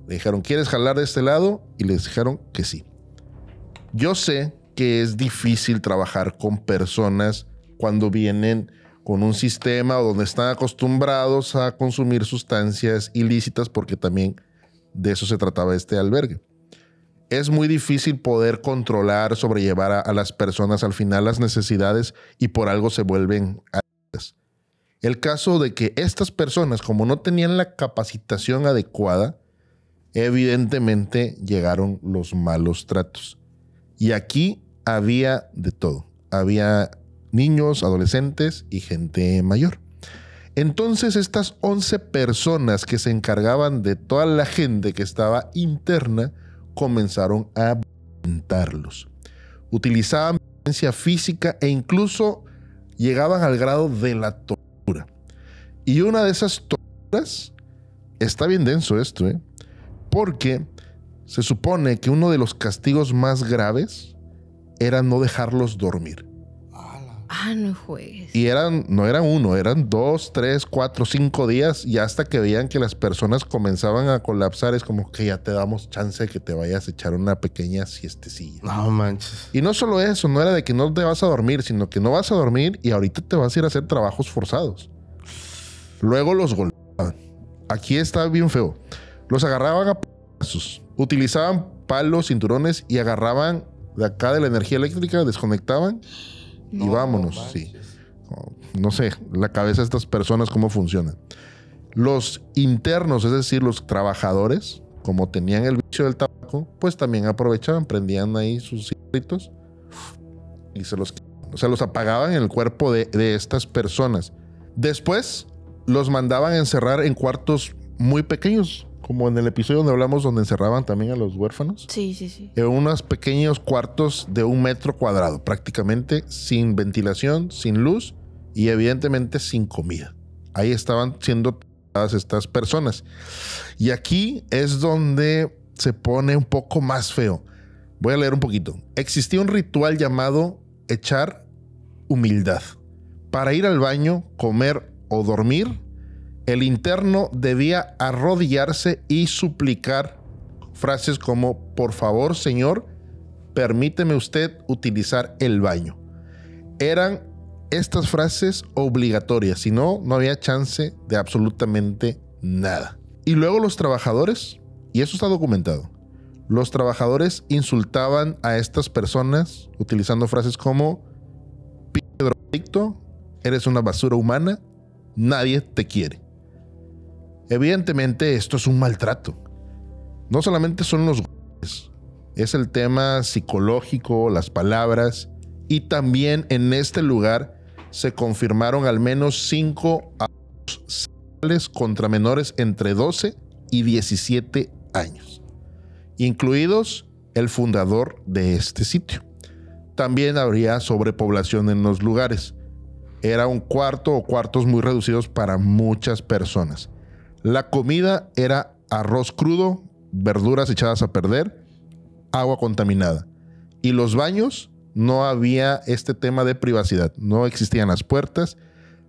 le dijeron, ¿quieres jalar de este lado? Y les dijeron que sí. Yo sé que es difícil trabajar con personas cuando vienen con un sistema donde están acostumbrados a consumir sustancias ilícitas, porque también de eso se trataba este albergue. Es muy difícil poder controlar, sobrellevar a las personas al final las necesidades y por algo se vuelven adictas. El caso de que estas personas, como no tenían la capacitación adecuada, evidentemente llegaron los malos tratos. Y aquí había de todo. Había niños, adolescentes y gente mayor. Entonces estas 11 personas que se encargaban de toda la gente que estaba interna comenzaron a violentarlos. Utilizaban violencia física e incluso llegaban al grado de la tortura. Y una de esas torturas, está bien denso esto, porque se supone que uno de los castigos más graves era no dejarlos dormir. Ah, no juegues. Y no eran uno, eran 2, 3, 4, 5 días, y hasta que veían que las personas comenzaban a colapsar, es como que ya te damos chance de que te vayas a echar una pequeña siestecilla. No manches. Y no solo eso, no era de que no te vas a dormir, sino que no vas a dormir y ahorita te vas a ir a hacer trabajos forzados. Luego los golpeaban. Aquí está bien feo. Los agarraban a pasos, utilizaban palos, cinturones y agarraban de acá de la energía eléctrica, desconectaban y vámonos. Sí. No sé, la cabeza de estas personas cómo funciona. Los internos, es decir, los trabajadores, como tenían el vicio del tabaco, pues también aprovechaban, prendían ahí sus cigarritos y los apagaban en el cuerpo de estas personas. Después los mandaban a encerrar en cuartos muy pequeños, como en el episodio donde hablamos, donde encerraban también a los huérfanos. Sí. En unos pequeños cuartos de 1 metro cuadrado, prácticamente sin ventilación, sin luz y evidentemente sin comida. Ahí estaban siendo tratadas estas personas. Y aquí es donde se pone un poco más feo. Voy a leer un poquito. Existía un ritual llamado echar humildad. Para ir al baño, comer o dormir, el interno debía arrodillarse y suplicar frases como: por favor, señor, permíteme usted utilizar el baño. Eran estas frases obligatorias, si no, no había chance de absolutamente nada. Y luego los trabajadores, y eso está documentado, los trabajadores insultaban a estas personas utilizando frases como: pinche drogadicto, eres una basura humana, nadie te quiere. Evidentemente esto es un maltrato. No solamente son los golpes, es el tema psicológico, las palabras, y también en este lugar se confirmaron al menos 5 abusos sexuales contra menores entre 12 y 17 años, incluidos el fundador de este sitio. También habría sobrepoblación en los lugares. Era un cuarto o cuartos muy reducidos para muchas personas. La comida era arroz crudo, verduras echadas a perder, agua contaminada. Y los baños, no había este tema de privacidad. No existían las puertas,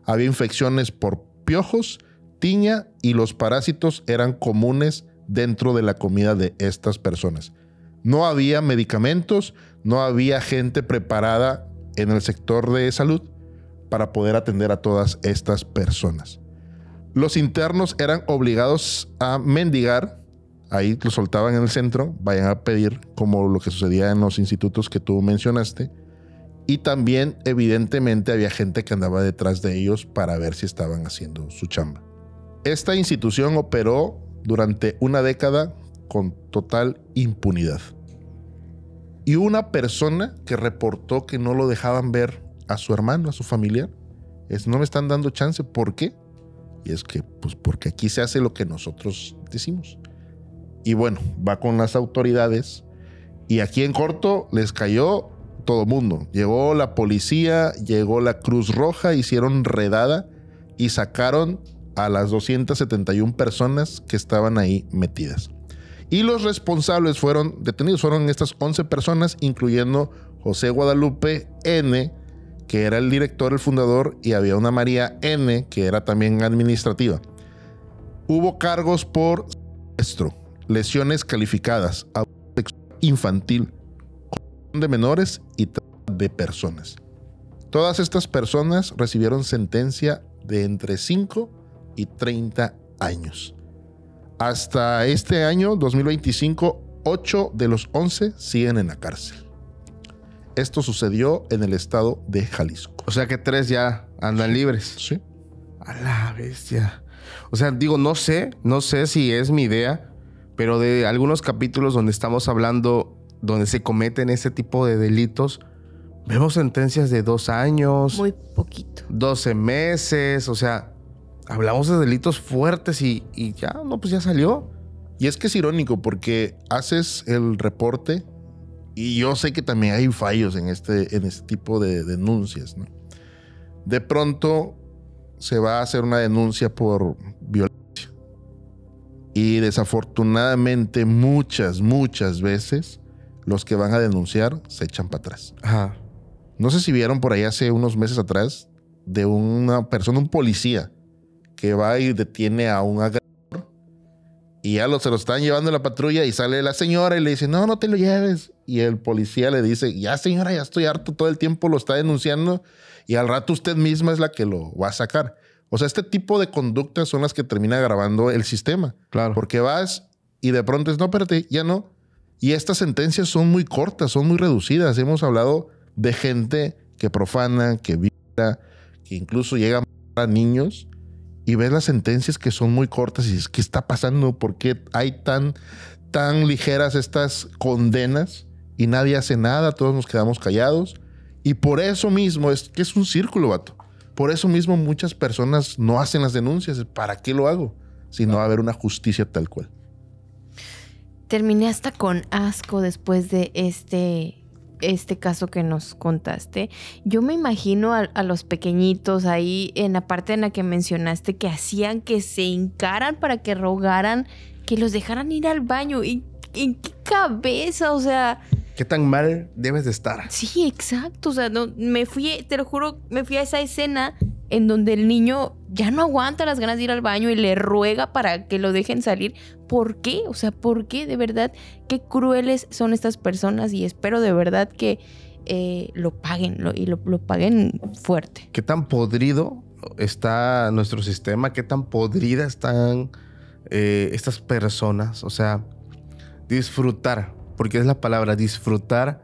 había infecciones por piojos, tiña y los parásitos eran comunes dentro de la comida de estas personas. No había medicamentos, no había gente preparada en el sector de salud para poder atender a todas estas personas. Los internos eran obligados a mendigar, ahí los soltaban en el centro, vayan a pedir, como lo que sucedía en los institutos que tú mencionaste, y también evidentemente había gente que andaba detrás de ellos para ver si estaban haciendo su chamba. Esta institución operó durante una década con total impunidad. Y una persona que reportó que no lo dejaban ver a su hermano, a su familiar, no me están dando chance. ¿Por qué? Y es que, pues porque aquí se hace lo que nosotros decimos. Y bueno, va con las autoridades y aquí en corto les cayó todo mundo. Llegó la policía, llegó la Cruz Roja, hicieron redada y sacaron a las 271 personas que estaban ahí metidas. Y los responsables fueron detenidos, fueron estas 11 personas, incluyendo José Guadalupe N., que era el director, el fundador, y había una María N., que era también administrativa. Hubo cargos por secuestro, lesiones calificadas, abuso sexual infantil, corrupción de menores y trata de personas. Todas estas personas recibieron sentencia de entre 5 y 30 años. Hasta este año, 2025, 8 de los 11 siguen en la cárcel. Esto sucedió en el estado de Jalisco. O sea que 3 ya andan libres. Sí. A la bestia. O sea, digo, no sé si es mi idea, pero de algunos capítulos donde estamos hablando, donde se cometen ese tipo de delitos, vemos sentencias de 2 años. Muy poquito. 12 meses, o sea, hablamos de delitos fuertes y ya, no, pues ya salió. Y es que es irónico porque haces el reporte y yo sé que también hay fallos en este tipo de denuncias, ¿no? De pronto se va a hacer una denuncia por violencia. Y desafortunadamente muchas veces los que van a denunciar se echan para atrás. Ajá. No sé si vieron por ahí hace unos meses atrás de una persona, un policía, que va y detiene a un agresor y ya se lo están llevando en la patrulla y sale la señora y le dice, no te lo lleves. Y el policía le dice, ya señora, ya estoy harto, todo el tiempo lo está denunciando y al rato usted misma es la que lo va a sacar. O sea, este tipo de conductas son las que termina agravando el sistema. Claro. Porque vas y de pronto es, no, espérate, ya no. Y estas sentencias son muy cortas, son muy reducidas. Hemos hablado de gente que profana, que viola, que incluso llega a matar a niños y ves las sentencias que son muy cortas y dices, ¿qué está pasando? ¿Por qué hay tan ligeras estas condenas y nadie hace nada? Todos nos quedamos callados. Y por eso mismo, es que es un círculo, vato. Por eso mismo muchas personas no hacen las denuncias. ¿Para qué lo hago? Si no va a haber una justicia tal cual. Terminé hasta con asco después de este caso que nos contaste. Yo me imagino a los pequeñitos ahí en la parte en la que mencionaste que hacían que se hincaran para que rogaran que los dejaran ir al baño. ¿Y en qué cabeza? O sea... ¿Qué tan mal debes de estar? Sí, exacto. O sea, no, te lo juro, me fui a esa escena en donde el niño ya no aguanta las ganas de ir al baño y le ruega para que lo dejen salir. ¿Por qué? O sea, ¿por qué? De verdad, qué crueles son estas personas y espero de verdad que lo paguen lo paguen fuerte. ¿Qué tan podrido está nuestro sistema? ¿Qué tan podrida están estas personas? O sea, disfrutar, porque es la palabra, disfrutar,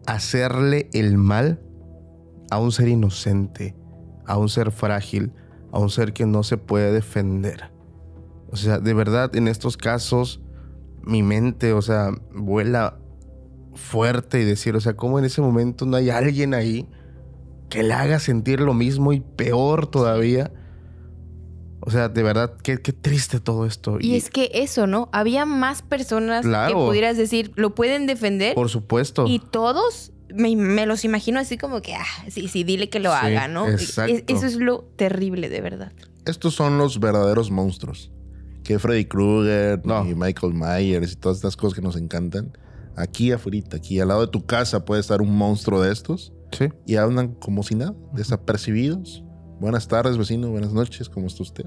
hacerle el mal a un ser inocente, a un ser frágil, a un ser que no se puede defender. O sea, de verdad, en estos casos, mi mente, o sea, vuela fuerte y decir, o sea, ¿cómo en ese momento no hay alguien ahí que le haga sentir lo mismo y peor todavía? O sea, de verdad, qué triste todo esto. Y es que eso, ¿no? Había más personas que pudieras decir, lo pueden defender. Por supuesto. Y todos, me los imagino así como que, sí, dile que lo haga, ¿no? Exacto. Eso es lo terrible, de verdad. Estos son los verdaderos monstruos. Que Freddy Krueger y Michael Myers y todas estas cosas que nos encantan. Aquí afuera, aquí al lado de tu casa puede estar un monstruo de estos. Sí. Y andan como si nada, desapercibidos. Buenas tardes, vecino. Buenas noches. ¿Cómo está usted?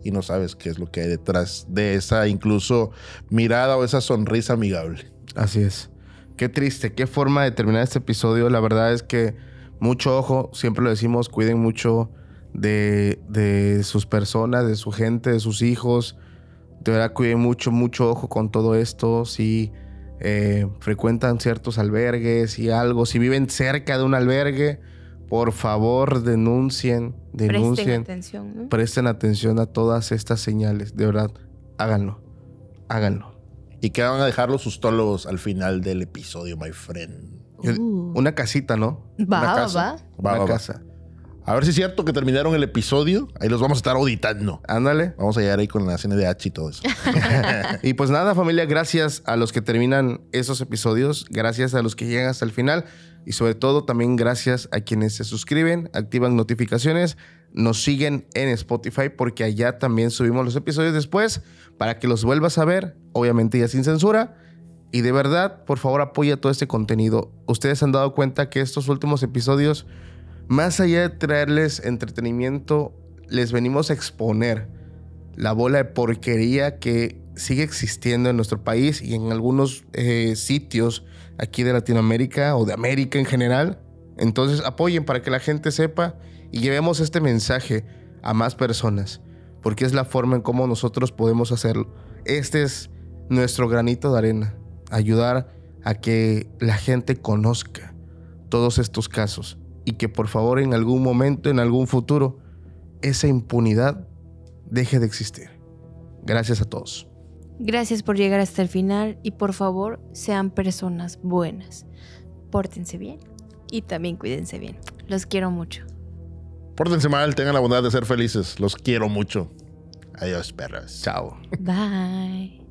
Y no sabes qué es lo que hay detrás de esa incluso mirada o esa sonrisa amigable. Así es. Qué triste. Qué forma de terminar este episodio. La verdad es que mucho ojo. Siempre lo decimos. Cuiden mucho de sus personas, de su gente, de sus hijos. De verdad, cuiden mucho ojo con todo esto. Si frecuentan ciertos albergues y algo. Si viven cerca de un albergue, por favor, denuncien. Presten atención, ¿no? Presten atención a todas estas señales. De verdad, háganlo. ¿Y qué van a dejar los sustólogos al final del episodio, my friend? Una casita, ¿no? Va. Una casa. A ver si es cierto que terminaron el episodio. Ahí los vamos a estar auditando. Ándale. Vamos a llegar ahí con la CNDH y todo eso. Y pues nada, familia, gracias a los que terminan esos episodios. Gracias a los que llegan hasta el final. Y sobre todo también gracias a quienes se suscriben, activan notificaciones, nos siguen en Spotify porque allá también subimos los episodios después para que los vuelvas a ver, obviamente ya sin censura. Y de verdad, por favor, apoya todo este contenido. Ustedes se han dado cuenta que estos últimos episodios, más allá de traerles entretenimiento, les venimos a exponer la bola de porquería que sigue existiendo en nuestro país y en algunos sitios aquí de Latinoamérica o de América en general. Entonces apoyen para que la gente sepa y llevemos este mensaje a más personas, porque es la forma en cómo nosotros podemos hacerlo. Este es nuestro granito de arena, ayudar a que la gente conozca todos estos casos y que por favor en algún momento, en algún futuro, esa impunidad deje de existir. Gracias a todos. Gracias por llegar hasta el final y por favor sean personas buenas. Pórtense bien y también cuídense bien. Los quiero mucho. Pórtense mal, tengan la bondad de ser felices. Los quiero mucho. Adiós, perras. Chao. Bye.